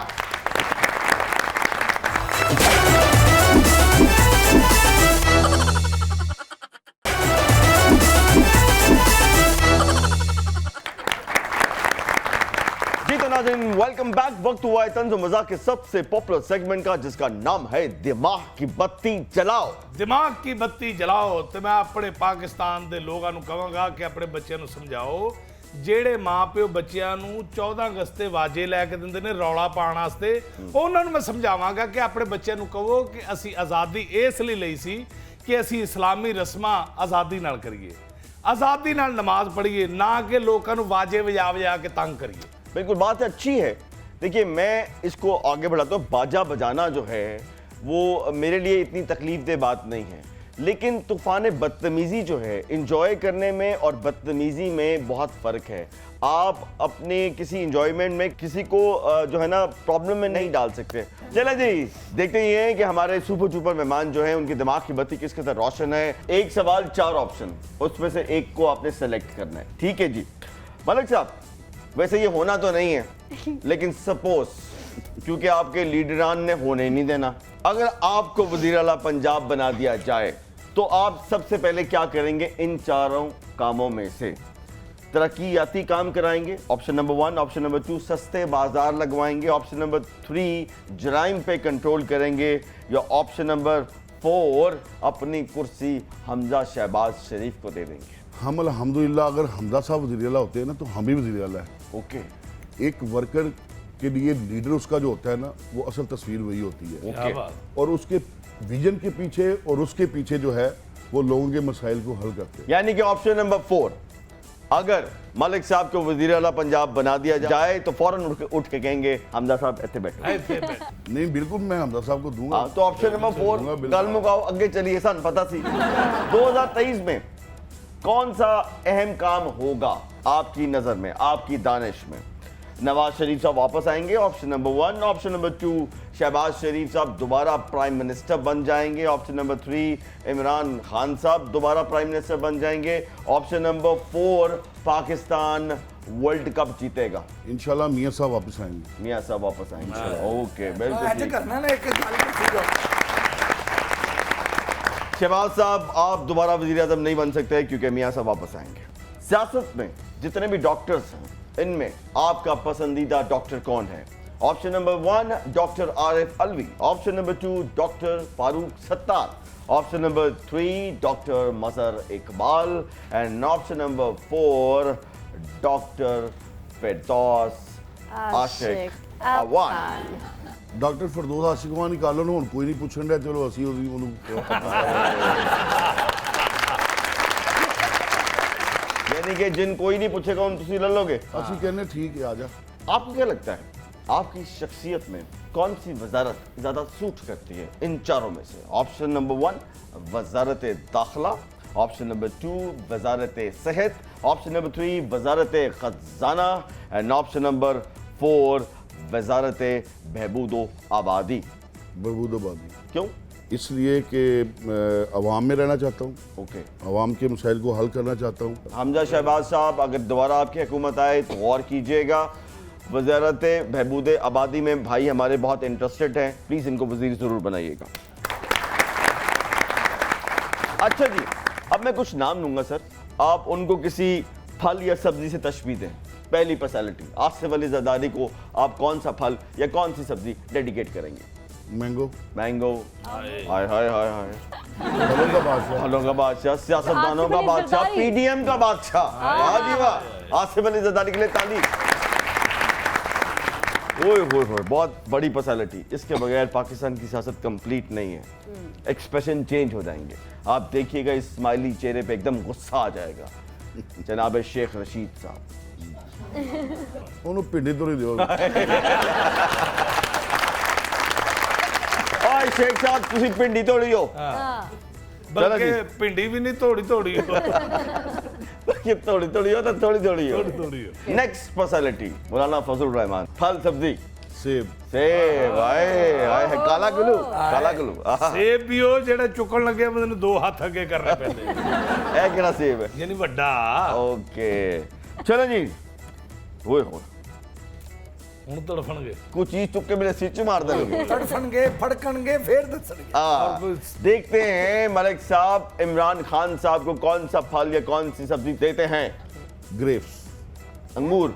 जी तो नाज़रीन वेलकम बैक। वक्त हुआ है तंज़ो मज़ा के सबसे पॉपुलर सेगमेंट का, जिसका नाम है दिमाग की बत्ती जलाओ। दिमाग की बत्ती जलाओ। तो मैं अपने पाकिस्तान के लोगों को कहूँगा कि अपने बच्चों को समझाओ ਜਿਹੜੇ ਮਾਪਿਓ ਬੱਚਿਆਂ ਨੂੰ 14 ਅਗਸਤ ਤੇ ਵਾਜੇ ਲੈ ਕੇ ਦਿੰਦੇ ਨੇ ਰੌਲਾ ਪਾਉਣ ਵਾਸਤੇ, ਉਹਨਾਂ ਨੂੰ ਮੈਂ ਸਮਝਾਵਾਂਗਾ ਕਿ ਆਪਣੇ ਬੱਚਿਆਂ ਨੂੰ ਕਹੋ ਕਿ ਅਸੀਂ ਆਜ਼ਾਦੀ ਇਸ ਲਈ ਲਈ ਸੀ ਕਿ ਅਸੀਂ ਇਸਲਾਮੀ ਰਸਮਾਂ ਆਜ਼ਾਦੀ ਨਾਲ ਕਰੀਏ, आज़ादी नाल नमाज पढ़िए, ना कि लोगों को वाजे बजा बजा के तंग करिए। बिल्कुल बात अच्छी है। देखिए मैं इसको आगे बढ़ाता हूँ। बाजा बजाना जो है वो मेरे लिए इतनी तकलीफदेह बात नहीं है, लेकिन तूफान बदतमीज़ी जो है, इंजॉय करने में और बदतमीज़ी में बहुत फ़र्क है। आप अपने किसी इंजॉयमेंट में किसी को जो है ना प्रॉब्लम में नहीं डाल सकते। चला जी देखते ही हैं कि हमारे सुपर डुपर मेहमान जो हैं उनकी दिमाग की बत्ती किस तरह रोशन है। एक सवाल 4 ऑप्शन, उसमें से एक को आपने सेलेक्ट करना है। ठीक है जी मलिक साहब, वैसे ये होना तो नहीं है लेकिन सपोज, क्योंकि आपके लीडरान ने होने नहीं देना, अगर आपको वज़ीर आला पंजाब बना दिया जाए तो आप सबसे पहले क्या करेंगे इन चारों कामों में से? तरक्याती काम कराएंगे, ऑप्शन नंबर 1। ऑप्शन नंबर 2 सस्ते बाजार लगवाएंगे। ऑप्शन नंबर 3 जराइम पे कंट्रोल करेंगे। या ऑप्शन नंबर 4 अपनी कुर्सी हमजा शहबाज शरीफ को दे देंगे। हम अल्हम्दुलिल्लाह अगर हमजा साहब वज़ीर आला होते हैं ना तो हम भी वज़ीर आला है। ओके, एक वर्कर के लिए लीडर उसका जो होता है ना वो असल तस्वीर वही होती है। क्या बात। और उसके विजन के पीछे और उसके पीछे जो है वो लोगों के मसाइल को हल करते हैं। यानी कि ऑप्शन नंबर 4, अगर मलिक साहब को वज़ीर आला पंजाब बना दिया जाए तो फौरन उठ के कहेंगे हमजा साहब इतने बैठो। नहीं बिल्कुल मैं हमजा साहब को दूंगा। तो ऑप्शन नंबर 4 कल मुकाओ अगे चलिए सन पता सी 2023 में कौन सा अहम काम होगा आपकी नजर में, आपकी दानिश में? नवाज शरीफ साहब वापस आएंगे, option number 1। Option number 2 Shahbaz Sharif साहब दोबारा प्राइम मिनिस्टर बन जाएंगे। ऑप्शन नंबर 3 इमरान खान साहब दोबारा प्राइम मिनिस्टर बन जाएंगे। Option number 4 Pakistan world cup जीतेगा। इंशाल्लाह मियां साहब वापस आएंगे। मियां साहब वापस आएंगे। ओके बिल्कुल ऐसे ठीक। करना ना एक गाली में सीधो। शहबाज साहब आप दोबारा वज़ीर आज़म नहीं बन सकते क्योंकि मियां साहब वापस आएंगे। सियासत में जितने भी डॉक्टर्स हैं इनमें आपका पसंदीदा डॉक्टर कौन है? Option number 1 doctor Arif Alvi. Option number 2 doctor Farooq Sattar. Option number 3 doctor Mazhar Iqbal. And option number 4 doctor Firdous Ashiq Awan. Doctor Firdous Ashiq Awan निकालो ना, हुण कोई नहीं पूछण रहा, चलो ਅਸੀਂ ਉਹਨੂੰ यानी कि जिन कोई नहीं पूछेगा उन तुसी ले लोगे। ਅਸੀਂ कहने ठीक है आजा। आपको क्या लगता है आपकी शख्सियत में कौन सी वजारत ज़्यादा सूट करती है इन चारों में से? ऑप्शन नंबर 1 वजारत दाखिला। ऑप्शन नंबर 2 वजारत सेहत। ऑप्शन नंबर 3 वजारत खजाना। एंड ऑप्शन नंबर 4 वजारत बहबूदो आबादी। बहबूदाबादी क्यों? इसलिए कि अवाम में रहना चाहता हूँ, ओके। अवाम के मसाइल को हल करना चाहता हूँ। हमजा शहबाज साहब अगर दोबारा आपकी हुकूमत आए तो गौर कीजिएगा, वजारत बहबूद आबादी में भाई हमारे बहुत इंटरेस्टेड हैं, प्लीज़ इनको वजीर ज़रूर बनाइएगा। अच्छा जी, अब मैं कुछ नाम लूँगा सर, आप उनको किसी फल या सब्जी से तशबीह दें। पहली पर्सनैलिटी आसिफ अली ज़रदारी को आप कौन सा फल या कौन सी सब्जी डेडिकेट करेंगे? मैंगो। मैंगो। हाय हाय हाय हाय। फलों का बादशाह। फलों का बादशाह, सियासतदानों का बादशाह, पीडीएम का बादशाह। वाह जी वाह, आसिफ अली ज़रदारी के लिए ताली। ओए होए होए, बहुत बड़ी पर्सनैलिटी। इसके बगैर पाकिस्तान की सियासत कंप्लीट नहीं है। एक्सप्रेशन चेंज हो जाएंगे, आप देखिएगा इस स्माइली चेहरे पे एकदम गुस्सा आ जाएगा। जनाब शेख रशीद साहब ਉਹਨੂੰ ਪਿੰਡੀ ਤੋਂ ਹੀ ਦਿਓ। ओए शेख साहब तुसी पिंडी तोड़ी हो। बल्कि पिंडी भी नहीं थोड़ी थोड़ी ये थोड़ी थोड़ी हो तो थोड़ी थोड़ी हो। थोड़ी हो। नेक्स्ट पर्सनैलिटी मौलाना फजल रहमान। फल सब्जी सेब। सेब। आए आए काला गुलू, काला गुलू। सेब भी हो जेड़ा चुकन लगे मतलब 2 हाथ अगे करने पैंदे। ए किहड़ा सेब है? यानी ਵੱਡਾ। ओके चलो जी। ओए होए ਹੁਣ ਤੜਫਣਗੇ। कुछ चीज चुक के मेरे सिर च मार देंगे। तड़फणगे फड़कणगे फिर दसणगे। देखते हैं मलिक साहब इमरान खान साहब को कौन सा फल या कौन सी सब्जी देते हैं? ग्रेप्स। अंगूर।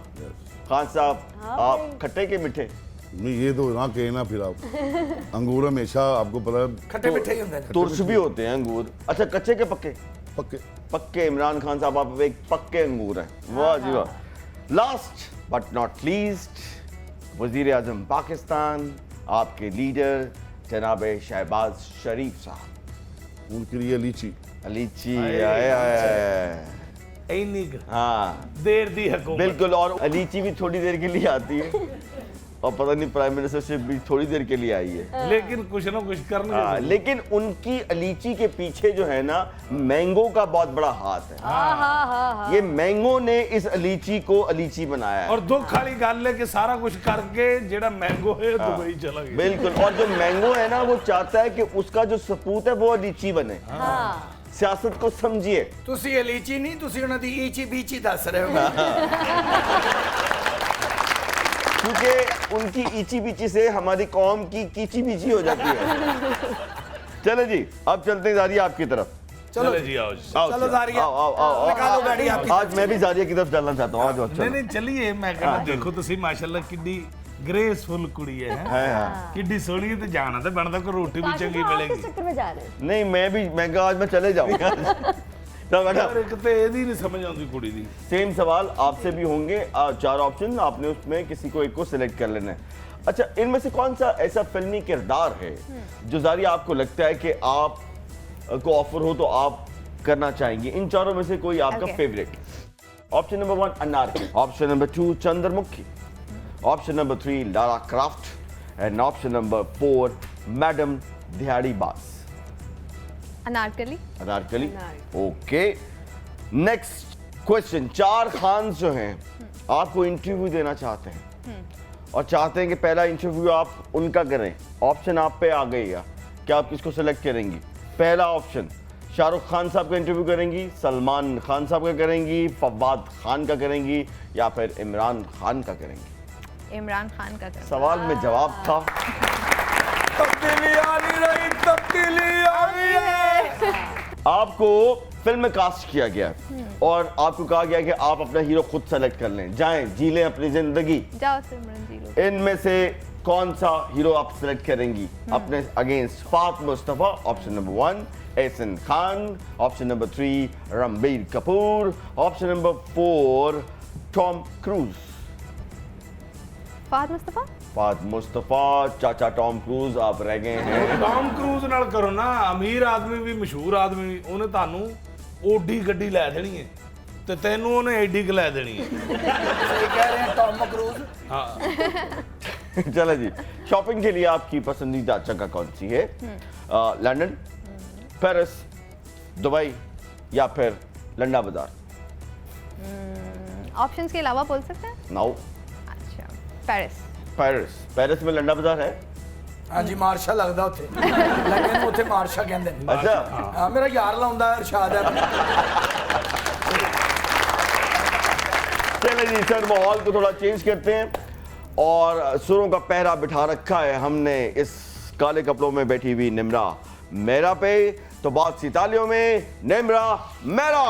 खान साहब आप खट्टे के मीठे? नहीं ये तो ना कहना फिर आप। अंगूर हमेशा आपको पता है खट्टे मिठे ही होंगे। तुर्स भी होते हैं अंगूर। अच्छा कच्चे के पक्के? पक्के। पक्के इमरान खान साहब आप एक पक्के अंगूर हैं। वाह जी वाह। लास्ट बट नॉट लीस्ट, वजीर आजम पाकिस्तान, आपके लीडर जनाब शहबाज शरीफ साहब। उनके लिए लीची। लीची आए आए। ਇੰਨੀ ਕੁ हाँ ਦੇਰ ਦੀ ਹਕੂਮਤ। बिल्कुल, और लीची भी थोड़ी देर के लिए आती है और पता नहीं प्राइम मिनिस्टर से भी थोड़ी देर के लिए आई है। ਲੇਕਿਨ ਕੁਛ ਨਾ ਕੁਛ ਕਰਨਗੇ हाँ, ਜ਼रूर। लेकिन उनकी लीची के पीछे जो है ना मैंगो का बहुत बड़ा हाथ है। ये मैंगो ने इस लीची को लीची बनाया है। ਔਰ ਦੁੱਖ ਵਾਲੀ ਗੱਲ ਹੈ ਕਿ ਸਾਰਾ ਕੁਝ ਕਰਕੇ ਜਿਹੜਾ ਮੈਂਗੋ ਹੈ ਦੁਬਈ ਚਲਾ ਗਿਆ। बिल्कुल, और जो मैंगो है ना वो चाहता है कि उसका जो सपूत है वो लीची बने। सियासत को समझिए। ਤੁਸੀਂ ਇਹ ਲੀਚੀ ਨਹੀਂ, ਤੁਸੀਂ ਉਹਨਾਂ ਦੀ ਈਚੀ ਬੀਚੀ ਦੱਸ ਰਹੇ ਹੋ। क्योंकि उनकी ईची बीची से हमारी कौम की कीची बीची हो जाती है। चलो जी, अब चलते हैं जारिया आपकी तरफ। चलो चलो जी आओ जी। आओ, चलो जारिया, आओ, आओ, आओ, आओ, निकालो गाड़ी आपकी। आज मैं भी जारिया की तरफ चलना चाहता हूँ। आज ਨਹੀਂ चलो। ਨਹੀਂ ਚਲਿਏ, ਮੈਂ ਕਹਿੰਦਾ ਦੇਖੋ ਤੁਸੀਂ ਮਾਸ਼ਾਅੱਲਾ ਕਿੱਡੀ ਗ੍ਰੇਸਫੁਲ ਕੁੜੀ ਹੈ हाँ, हाँ। ਕਿੱਡੀ ਸੋਹਣੀ ਹੈ ਤੇ ਜਾਣਾ ਤੇ ਬਣਦਾ ਕੋਈ ਰੋਟੀ ਵੀ ਚੰਗੀ किस ਮਿਲੇਗੀ। चक्कर में जा रहे हैं? नहीं मैं कहा आज मैं चले जाऊंगा। चलो बेटा, ਪਰ ਇੱਕ ਤੇ ਇਹਦੀ ਨਹੀਂ ਸਮਝ ਆਉਂਦੀ ਕੁੜੀ ਦੀ। सेम सवाल आपसे भी होंगे। 4 ऑप्शन, आपने उसमें किसी को एक को सिलेक्ट कर लेना है। अच्छा, इनमें से कौन सा ऐसा फिल्मी किरदार है जो जारिया आपको लगता है कि आप को ऑफर हो तो आप करना चाहेंगे? इन चारों में से कोई आपका Okay. Favourite? Option number 1 Anarkali, option number 2 Chandramukhi, option number 3 Lara craft and option number 4 madam दिहाड़ी बास। Anarkali. Anarkali, okay. Next question, 4 Khan जो हैं आपको इंटरव्यू देना चाहते हैं और चाहते हैं कि पहला इंटरव्यू आप उनका करें। ऑप्शन आप पे आ गई है कि आप किसको सेलेक्ट करेंगी। पहला ऑप्शन, शाहरुख खान साहब का इंटरव्यू करेंगी, सलमान खान साहब का करेंगी, फवाद खान का करेंगी या फिर इमरान खान का करेंगी? इमरान खान का करना। सवाल में जवाब था। तब्दीली आ नहीं रही, तब्दीली आ रही है। आपको फिल्म में कास्ट किया गया है और आपको कहा गया कि आप अपना हीरो खुद सेलेक्ट कर लें, जाएं जी लें अपनी जिंदगी। जाओ सिमरन जी लो। इनमें से कौन सा हीरो आप सेलेक्ट करेंगी अपने against? Fahad Mustafa, option number 1 Ahsan Khan, option number 3 Ranbir Kapoor, option number 4 Tom Cruise. Fahad Mustafa. Fahad Mustafa, चाचा टॉम क्रूज आप रह गए हैं। ਟਾਮ ਕਰੂਜ਼ ਨਾਲ ਕਰੋ ਨਾ, ਅਮੀਰ ਆਦਮੀ ਵੀ ਮਸ਼ਹੂਰ ਆਦਮੀ ਵੀ, ਉਹਨੇ ਤੁਹਾਨੂੰ ਓਡੀ ਗੱਡੀ ਲੈ ਦੇਣੀ ਹੈ ਤੇ ਤੈਨੂੰ ਉਹਨੇ ਐਡੀ ਕ ਲੈ ਦੇਣੀ ਹੈ। सही कह रहे हैं टॉम क्रूज। ਹਾਂ चलो जी, शॉपिंग के लिए आपकी पसंदीदा जगह कौन सी है? लंदन, पेरिस, दुबई या फिर लंडा बाजार? ऑप्शंस के अलावा बोल सकते हैं? नाउ अच्छा, पेरिस। पेरिस, पेरिस में लंडा बाजार है। हाँ जी, मार्शा लगदा उत्थे, लेकिन उत्थे मार्शा कहंदे ने। अच्छा, हाँ, मेरा यार लाउंदा है इरशाद है। चलिए जी सर, माहौल को थोड़ा चेंज करते हैं और सुरों का पहरा बिठा रखा है हमने इस काले कपड़ों में बैठी हुई निम्रा मेरा पे, तो बात सी तालियों में निम्रा मेरा।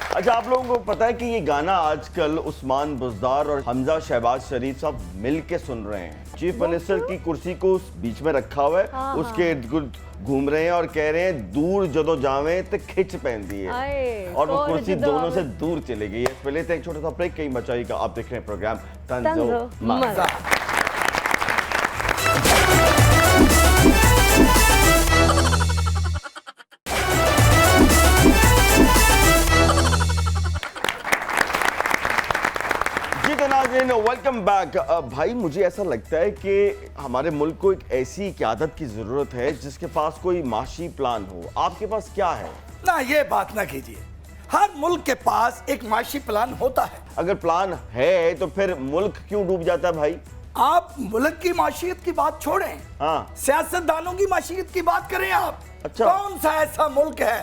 अच्छा, आप लोगों को पता है कि ये गाना आजकल उस्मान बुज़दार और हमजा शहबाज शरीफ साहब मिल के सुन रहे हैं। चीफ मिनिस्टर की कुर्सी को बीच में रखा हुआ है, उसके इर्द गिर्द घूम रहे हैं और कह रहे हैं दूर जदों जावे तो खिंच पहनती है, आए, और वो और कुर्सी जदों दोनों आवे। से दूर चली गई है। पहले तो एक छोटा सा ब्रेक, कहीं बचाइएगा। आप देख रहे हैं प्रोग्राम तंजो तंजो मज़ा। मज़ा। जी तो नाज़रीन, वेलकम बैक। भाई, मुझे ऐसा लगता है कि हमारे मुल्क को एक ऐसी क़यादत की ज़रूरत है जिसके पास कोई माशी प्लान हो। आपके पास क्या है? ना ये बात ना कीजिए, हर मुल्क के पास एक माशी प्लान होता है। अगर प्लान है तो फिर मुल्क क्यों डूब जाता है भाई? आप मुल्क की माशियत की बात छोड़ें, हाँ, सियासतदानों की माशियत की बात करें आप। अच्छा। कौन सा ऐसा मुल्क है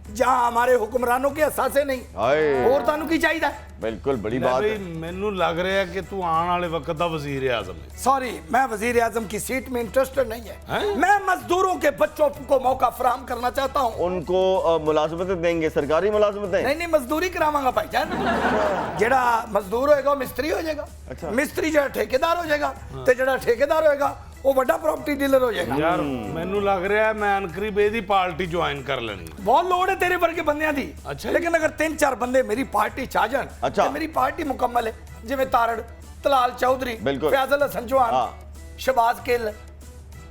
जहां हमारे हुक्मरानों के असासे नहीं, हाय। और तानू की चाहिए? बिल्कुल बड़ी ਲੈ बात ਬਈ, है। ਮੈਨੂੰ ਲੱਗ ਰਿਹਾ ਕਿ ਤੂੰ ਆਉਣ वाले वक्त ਦਾ वजीर आजम है। सॉरी, मैं वजीर आजम की सीट में इंटरेस्टेड नहीं है। हैं? मैं मजदूरों के बच्चों को मौका फराहम करना चाहता हूँ। उनको मुलाजमतें देंगे, सरकारी मुलाजमतें? नहीं नहीं, मजदूरी करावांगा भाईजान। जेड़ा मजदूर होएगा वो मिस्त्री हो जाएगा, अच्छा। मिस्त्री जेड़ा ठेकेदार हो जाएगा, ते जेड़ा ठेकेदार होएगा वो बड़ा प्रॉपर्टी डीलर हो जाएगा। ਯਾਰ ਮੈਨੂੰ ਲੱਗ ਰਿਹਾ ਮੈਂ ਅਨਕਰੀਬ ਇਹਦੀ ਪਾਰਟੀ ਜੁਆਇਨ ਕਰ ਲੈਣੀ। बहुत लोड़ है तेरे वर्गे बंदियां दी। अच्छा। लेकिन अगर 3-4 बंदे मेरी पार्टी च आ जान अच्छा। तो मेरी पार्टी मुकम्मल है। जिवें तारड़, तलाल चौधरी, बिल्कुल। फैजल हसन चौहान, हाँ। शहबाज गिल।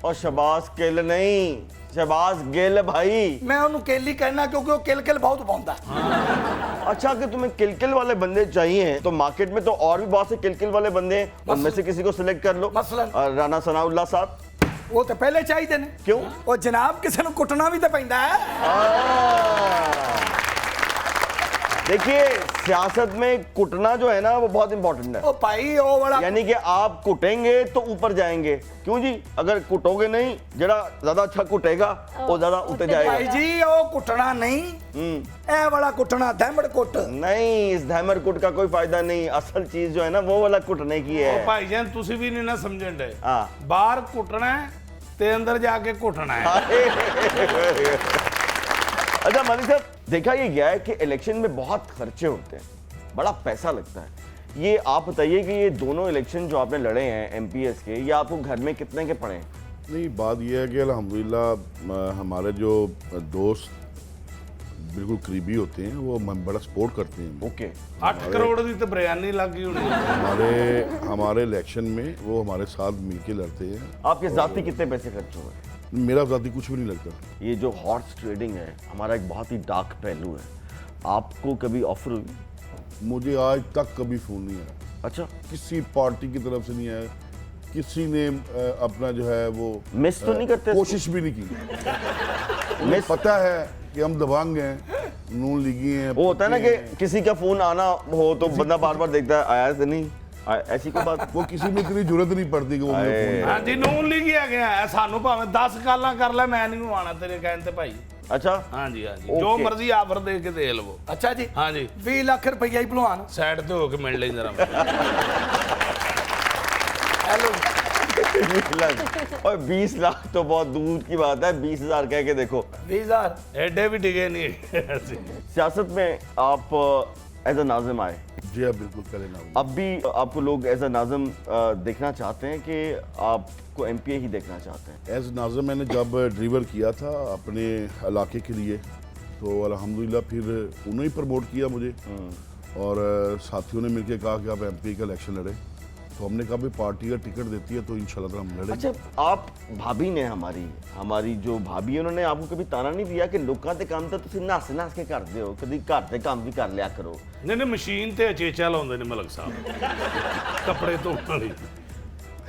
और शहबाज गिल नहीं, शहबाज गिल भाई। मैं उन्होंने केली कहना क्योंकि वो किल बहुत पाਉਂਦਾ। अच्छा कि तुम्हें किलकिल वाले बंदे चाहिए तो मार्केट में तो और भी बहुत से किलकिल वाले बंदे हैं, उनमें से किसी को सिलेक्ट कर लो। मसलन? राणा सनाउल्लाह साहब। वो तो पहले चाहिए ने। क्यों? वो जनाब किसी को कुटना भी तो पैंदा है। देखिए सियासत में कुटना जो है ना वो बहुत इंपॉर्टेंट है। ओ भाई वो बड़ा यानी कि आप कुटेंगे तो ऊपर जाएंगे। क्यों जी? अगर कुटोगे नहीं, जरा ज्यादा अच्छा कुटेगा वो ज्यादा ऊपर भाई जाएगा। जी वो कुटना नहीं, ए वाला कुटना धैमड़ कुट। नहीं, इस धैमर कुट का कोई फायदा नहीं। असल चीज जो है ना वो वाला कुटने की है। ਉਹ ਭਾਈ ਜਾਨ ਤੁਸੀਂ ਵੀ ਨਹੀਂ ਨਾ ਸਮਝਣ ਦੇ। हाँ। ਬਾਹਰ ਕੁੱਟਣਾ ਹੈ ਤੇ ਅੰਦਰ ਜਾ ਕੇ ਕੁੱਟਣਾ ਹੈ। अच्छा मलिक साहब, देखा ये गया है कि इलेक्शन में बहुत खर्चे होते हैं, बड़ा पैसा लगता है। ये आप बताइए कि ये दोनों इलेक्शन जो आपने लड़े हैं एमपीएस के, ये आपको घर में कितने के पड़े हैं? नहीं, बात यह है कि अल्हम्दुलिल्लाह हमारे जो दोस्त बिल्कुल करीबी होते हैं वो हमें बड़ा सपोर्ट करते हैं। ओके। 8 ਕਰੋੜ ਦੀ ਤੇ ਬਿਰਿਆਨੀ ਲੱਗ गई होनी। हमारे इलेक्शन में वो हमारे साथ मिलके लड़ते हैं। आपके जाती कितने पैसे खर्च हुए? मेरा ज़ाती कुछ भी नहीं लगता। ये जो हॉर्स ट्रेडिंग है हमारा एक बहुत ही डार्क पहलू है। आपको कभी ऑफर हुई? मुझे आज तक कभी फ़ोन नहीं आया, अच्छा। किसी पार्टी की तरफ से नहीं आया, किसी ने अपना जो है वो मिस तो नहीं करते? कोशिश भी नहीं की। मुझे पता है कि हम दबंग हैं, नून लीगी हैं। वो होता है ना कि किसी का फोन आना हो तो बंदा बार बार देखता है आया तो नहीं, ऐसी कोई बात। वो किसी में इतनी जरूरत नहीं पड़ती कि वो मुझे फोन करे। ਹਾਂਜੀ ਨੂਨ ਲੀਗ ਆ ਗਿਆ ਹੈ ਸਾਨੂੰ ਭਾਵੇਂ 10 ਕਾਲਾਂ ਕਰ ਲੈ ਮੈਂ ਨਹੀਂ ਆਣਾ ਤੇਰੇ ਕਹਿਣ ਤੇ ਭਾਈ। अच्छा। ਹਾਂਜੀ ਹਾਂਜੀ ਜੋ Okay। ਮਰਜ਼ੀ ਆਫਰ ਦੇ ਕੇ ਦੇ ਲਵੋ। अच्छा जी। ਹਾਂਜੀ 20 लाख रुपया ही भलवान। ਸਾਈਡ ਤੇ ਹੋ ਕੇ ਮਿਲ ਲਈ ਜਰਾ। हेलो। और 20 लाख तो बहुत दूर की बात है, 20,000 कह के देखो। 20,000। ਐਡੇ ਵੀ ਡਿਗੇ नहीं ਅਸੀਂ। सियासत में आप एज अ नाजिम आए, जी हाँ, बिल्कुल करे ना। अब भी आपको लोग एज अ नाजिम देखना चाहते हैं कि आपको एमपीए ही देखना चाहते हैं? एज नाज़िम मैंने जब डिलीवर किया था अपने इलाके के लिए तो अल्हम्दुलिल्लाह फिर उन्होंने ही प्रमोट किया मुझे, और साथियों ने मिलकर कहा कि आप एमपी का इलेक्शन लड़े, तो हमने कहा भाई पार्टी का टिकट देती है तो इंशाल्लाह हम लड़ेंगे। अच्छा, आप भाभी ने हमारी जो भाभी है उन्होंने आपको कभी ताना नहीं दिया कि लोगों के काम तो तुम नस नस के करते हो, कभी घर के काम भी कर लिया करो? ਨਹੀਂ ਨਹੀਂ ਮਸ਼ੀਨ ਤੇ ਅਚੇਚਾ ਲਾਉਂਦੇ ਨੇ ਮਲਕ ਸਾਹਿਬ ਕੱਪੜੇ ਧੋਣ ਵਾਲੀ।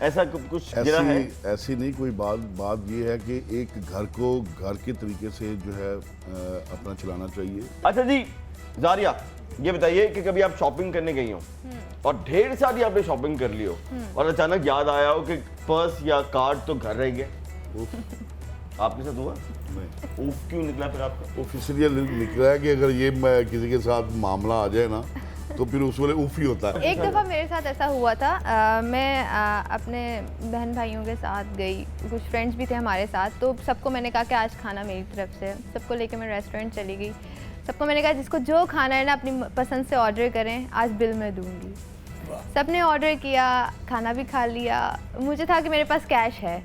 ऐसा कुछ गिरा है? ऐसी नहीं कोई बात ये है कि एक घर को घर के तरीके से जो है अपना चलाना चाहिए। अच्छा जी जारिया, ये बताइए कि कभी आप शॉपिंग करने गई हो और ढेर सारी आपने शॉपिंग कर ली हो और अचानक याद आया हो कि पर्स या कार्ड तो घर रह गया, आपके साथ हुआ? नहीं, उफ क्यों निकला फिर आपका? उफ इसलिए निकला है कि अगर ये किसी के साथ मामला आ जाए ना तो फिर उस वाले उफ ही होता है। एक दफ़ा मेरे साथ ऐसा हुआ था। मैं अपने बहन भाइयों के साथ गई, कुछ फ्रेंड्स भी थे हमारे साथ, तो सबको मैंने कहा कि आज खाना मेरी तरफ से। सबको लेके मैं रेस्टोरेंट चली गई। सबको मैंने कहा जिसको जो खाना है ना अपनी पसंद से ऑर्डर करें, आज बिल मैं दूंगी। सब ने ऑर्डर किया, खाना भी खा लिया। मुझे था कि मेरे पास कैश है।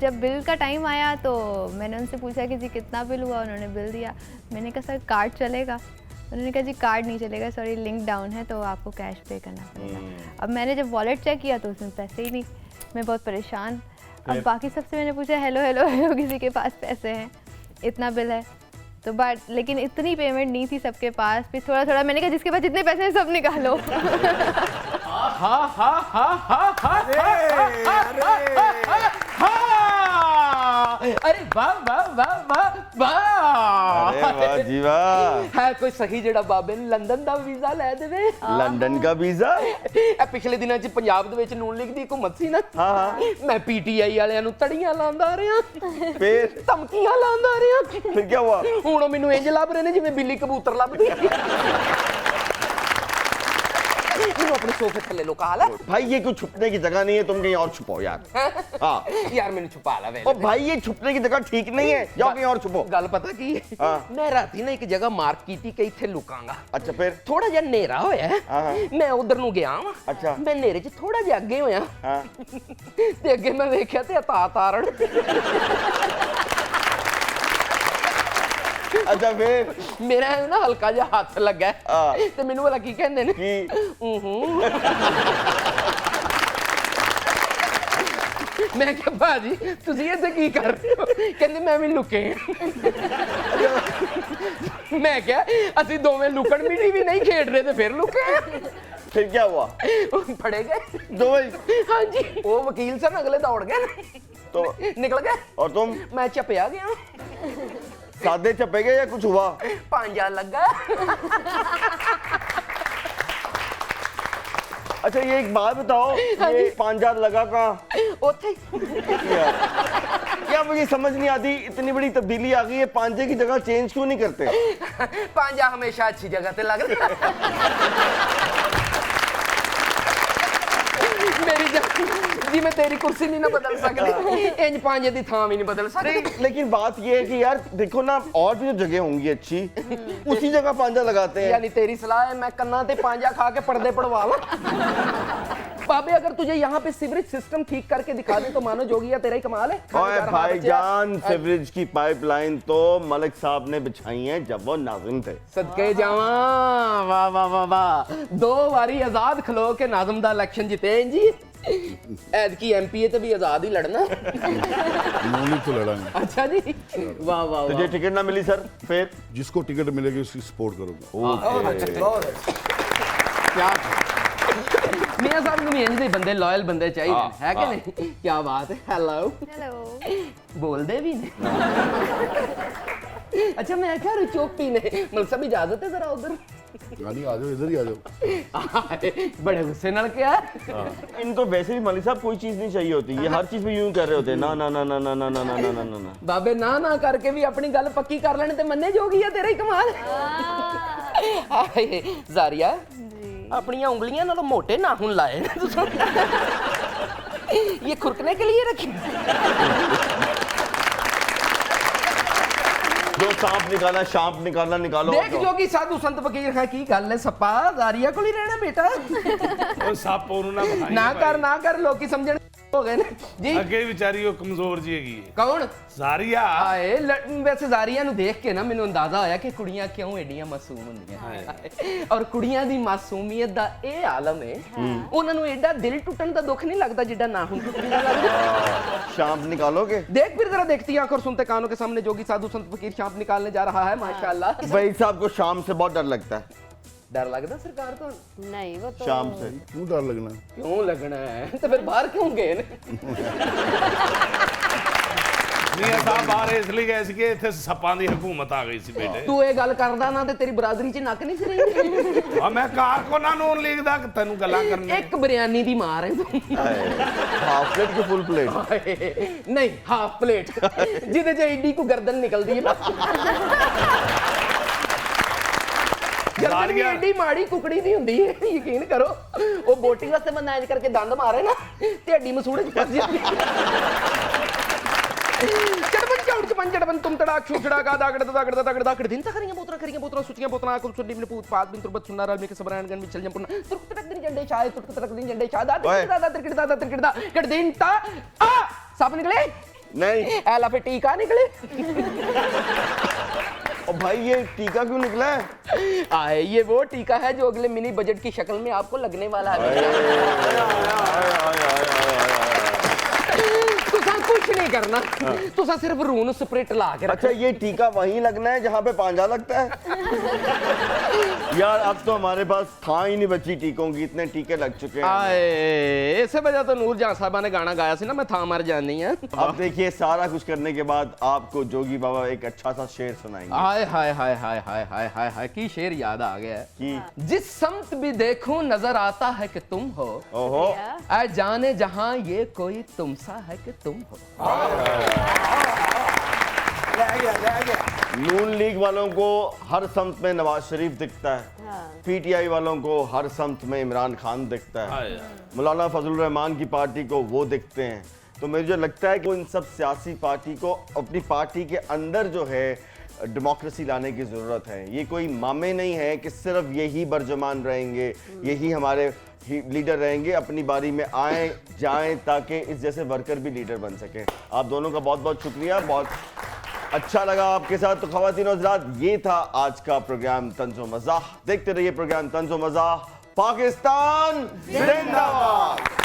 जब बिल का टाइम आया तो मैंने उनसे पूछा कि जी कितना बिल हुआ, उन्होंने बिल दिया। मैंने कहा सर कार्ड चलेगा? उन्होंने कहा जी कार्ड नहीं चलेगा, सॉरी लिंक डाउन है तो आपको कैश पे करना पड़ेगा। अब मैंने जब वॉलेट चेक किया तो उसमें पैसे ही नहीं। मैं बहुत परेशान। अब बाकी सबसे मैंने पूछा हेलो हेलो हेलो किसी के पास पैसे हैं, इतना बिल है तो बट लेकिन इतनी पेमेंट नहीं थी सबके पास। फिर थोड़ा थोड़ा मैंने कहा जिसके पास जितने पैसे हैं सब निकालो। अरे वाह वाह वाह वाह वाह। अरे वाह जी वाह। है कोई सही जेड़ा बाबे ने लंदन ਦਾ ਵੀਜ਼ਾ ਲੈ ਦੇਵੇ। लंदन का वीजा? ਇਹ ਪਿਛਲੇ ਦਿਨਾਂ 'ਚ ਪੰਜਾਬ ਦੇ ਵਿੱਚ ਨੂਨ ਲੀਗ ਦੀ ਹੁਕੂਮਤ ਸੀ ਨਾ। ਹਾਂ। ਮੈਂ ਪੀਟੀਆਈ ਵਾਲਿਆਂ ਨੂੰ ਤੜੀਆਂ ਲਾਉਂਦਾ ਰਿਹਾ, फिर ਧਮਕੀਆਂ ਲਾਉਂਦਾ ਰਿਹਾ। फिर क्या हुआ? ਹੁਣ ਉਹ ਮੈਨੂੰ ਇੰਜ ਲੱਭ ਰਹੇ ਨੇ ਜਿਵੇਂ ਬਿੱਲੀ ਕਬੂਤਰ ਲੱਭਦੀ। ਮੈਨੂੰ मैंने अपने सोफे थले लुका ला भाई ये कोई छुपने की जगह नहीं है, तुम कहीं और छुपाओ यार। हाँ यार मैंने छुपा ला वे ओ भाई ये छुपने की जगह ठीक नहीं है, जाओ कहीं और छुपो। गल पता की है? हाँ। मैं राती ना एक जगह मार्क की थी कि इत्थे लुकांगा। अच्छा फिर? थोड़ा जिहा नेरा होया हाँ। मैं उधर ਨੂੰ ਗਿਆ ਵਾਂ। अच्छा। मैं नेरे 'ਚ थोड़ा जिहा ਅੱਗੇ ਹੋਇਆ हाँ ਤੇ ਅੱਗੇ ਮੈਂ ਵੇਖਿਆ ਤੇ ਅਤਾ ਤਾਰਣ अच्छा फिर? ਮੇਰਾ ਨਾ ਹਲਕਾ ਜਿਹਾ ਹੱਥ ਲੱਗਾ ਹਾਂ। ਤੇ ਮੈਨੂੰ ਵਾਲਾ ਕੀ ਕਹਿੰਦੇ ਨੇ ਕੀ? ਮੈਂ ਕਿਹਾ ਭਾਜੀ ਤੁਸੀਂ ਇੱਥੇ ਕੀ ਕਰ ਰਹੇ ਹੋ? ਕਹਿੰਦੇ ਮੈਂ ਵੀ ਲੁਕੇ ਮੈਂ ਕਿਹਾ ਅਸੀਂ ਦੋਵੇਂ ਲੁਕਣ ਮਿੱਟੀ ਵੀ ਨਹੀਂ ਖੇਡ ਰਹੇ ਤੇ ਫਿਰ ਲੁਕੇ फिर क्या हुआ? फड़े गए दो भाई? हाँ जी वो वकील सर अगले दौड़ गए तो निकल गए और तुम मैं चपया गया सादे चपे गए या कुछ हुआ? पांजा लगा अच्छा ये एक बात बताओ, ये 5000 लगा कहाँ? ओथे क्या मुझे समझ नहीं आती, इतनी बड़ी तब्दीली आ गई है, पांजे की जगह चेंज क्यों नहीं करते? पांजा हमेशा अच्छी जगह पे लग रहा मेरी जी मैं तेरी कुर्सी नहीं ना बदल सकती इंज पांजे दी थां भी नहीं बदल सकती। नहीं लेकिन बात ये है कि यार देखो ना, और भी जो जगह होंगी अच्छी, उसी जगह पांजा लगाते हैं। यानी तेरी सलाह है मैं कन्ना ते पांजा खा के पर्दे पड़वा ला बाबे अगर तुझे यहाँ पे सीवरेज सिस्टम ठीक करके दिखा दे तो मानो जोगिया तेरा ही कमाल है। ओए भाईजान सीवरेज की पाइपलाइन तो मलिक साहब ने बिछाई है जब वो नाज़िम थे। सदके जावा वाह वाह वाह वाह 2 बारी आजाद खलो के नाज़िम दा इलेक्शन जीते हैं जी ऐद की एमपीए तो भी आजाद ही लड़ना उन्होंने तो लड़ांगे। अच्छा जी वाह वाह तुझे टिकट ना मिली सर फिर? जिसको टिकट मिलेगी उसकी सपोर्ट करूंगा। क्या मियां साहब को भी इंज दे बंदे लॉयल बंदे चाहिए है कि नहीं? क्या बात है। हेलो हेलो बोल दे भी नहीं अच्छा मैं क्या रही चौकी ने मतलब सब इजाजत है जरा उधर गाड़ी आ जाओ, इधर ही आ जाओ। बड़े गुस्से नाल क्या इनको वैसे भी मलिक साहब कोई चीज नहीं चाहिए होती, ये हर चीज में यूं कर रहे होते हैं, ना ना ना ना ना ना ना ना ना ना ना। बाबे ना ना करके भी अपनी गल पक्की कर लेने ते मन्ने जोगी है तेरा ही कमाल हाय जारिया अपनी उंगलियां नालों मोटे नाखून लाए ये खुरकने के लिए रखी जो सांप निकाला सांप निकालना निकालो। देख जोगी साधु संत फकीर है की गल है सप्पा जारिया को ही रहना बेटा ਉਹ ਸੱਪ ਉਹਨੂੰ ਨਾ ਵਿਖਾਈ ना कर लोकी समझण हो गए ने जी ਅੱਗੇ ਵਿਚਾਰੀ ਉਹ ਕਮਜ਼ੋਰ ਜੀ ਹੈਗੀ ਹੈ कौन ਜ਼ਾਰੀਆ ਆਏ ਵੈਸੇ ਜ਼ਾਰੀਆ ਨੂੰ ਦੇਖ ਕੇ ਨਾ ਮੈਨੂੰ ਅੰਦਾਜ਼ਾ ਹੋਇਆ ਕਿ ਕੁੜੀਆਂ ਕਿਉਂ ਏਡੀਆਂ ਮਾਸੂਮ ਹੁੰਦੀਆਂ ਔਰ ਕੁੜੀਆਂ ਦੀ ਮਾਸੂਮੀਅਤ ਦਾ ਇਹ ਆਲਮ ਹੈ ਉਹਨਾਂ ਨੂੰ ਐਡਾ ਦਿਲ ਟੁੱਟਣ ਦਾ ਦੁੱਖ ਨਹੀਂ ਲੱਗਦਾ ਜਿੱਡਾ ਨਾ ਹੁਣ ਟੁੱਟਣ ਦਾ ਲੱਗਦਾ। सांप निकालोगे? देख फिर जरा देखती आंख और सुनते कानों के सामने जोगी साधु संत फकीर सांप निकालने जा रहा है माशाल्लाह। भाई साहब को शाम से बहुत डर लगता है। डर लगता सरकार तो नहीं वो तो शाम से क्यों डर लगना? क्यों लगना है तो फिर बाहर क्यों गए ने ਮੀਆਂ ਸਾਹਿਬ ਬਾਹਰ ਇਸ ਲਈ ਗਏ ਸੀ ਕਿ ਇੱਥੇ ਸੱਪਾਂ ਦੀ ਹਕੂਮਤ ਆ ਗਈ ਸੀ ਬੇਟੇ। तू ये गल करदा ना ते तेरी बरादरी च नक नहीं फिरेंगे ਆ ਮੈਂ ਕਾਰਕੁਨਾਂ ਨੂੰ ਲੀਗ ਦਾ ਤੈਨੂੰ ਗੱਲਾਂ ਕਰਨੀਆਂ। एक बिरयानी दी मार है तू हाफ प्लेट की फुल प्लेट? नहीं हाफ प्लेट जिदे च एडी को गर्दन निकलदी है गर्दन भी एडी माड़ी कुकड़ी दी हुंदी है यकीन करो वो बोटी वास्ते बंदा इंज करके दंद मारे ना ते हड्डी मसूड़े च फस जाती चढ़बन चौड़ च पंजड़बन तुम तड़ाक छुछड़ा का दागड़ दागड़ दागड़ दागड़ दिन तक खरियां बोतरा सुचियां बोतरा कुल सुड्डी में पूत पात बिन तुरबत सुनना रल में के सबरान गन में चल जंपुना तुरक तक दिन जंडे चाय तुरक तक दिन जंडे चाय दादा तिरकड़ा कड़ दिन ता आ सांप निकले नहीं। एला पे टीका निकले और भाई ये टीका क्यों निकला है? आए ये वो टीका है जो अगले मिनी बजट की शक्ल में आपको लगने वाला है। तुसा कुछ नहीं करना तुसा सिर्फ रून स्प्रिट ला के अच्छा ये टीका वहीं लगना है जहाँ पे पांजा लगता है? यार अब तो हमारे पास था ही नहीं बची टीकों की, इतने टीके लग चुके हैं। आए इसे वजह तो नूर जहां साहबा ने गाना गाया सी ना मैं था मर जानी है। अब देखिए सारा कुछ करने के बाद आपको जोगी बाबा एक अच्छा सा शेर सुनाएंगे। हाय हाय हाय हाय हाय हाय हाय हाय की शेर याद आ गया है कि जिस समत भी देखूं नजर आता है कि तुम हो ओहो ऐ जाने जहां ये कोई तुमसा है कि तुम हो। रह गया नून लीग वालों को हर समत में नवाज शरीफ दिखता है, पीटीआई वालों को हर समत में इमरान खान दिखता है, मौलाना फजलुर रहमान की पार्टी को वो दिखते हैं। तो मुझे लगता है कि इन सब सियासी पार्टी को अपनी पार्टी के अंदर जो है डेमोक्रेसी लाने की ज़रूरत है। ये कोई मामे नहीं है कि सिर्फ यही बर्जमान रहेंगे, यही हमारे लीडर रहेंगे, अपनी बारी में आए जाएं ताकि इस जैसे वर्कर भी लीडर बन सकें। आप दोनों का बहुत बहुत शुक्रिया, बहुत अच्छा लगा आपके साथ। तो ख़वातीन और हज़रात, ये था आज का प्रोग्राम तंज़ो मज़ाह। देखते रहिए प्रोग्राम तंज़ो मज़ाह। पाकिस्तान जिंदाबाद।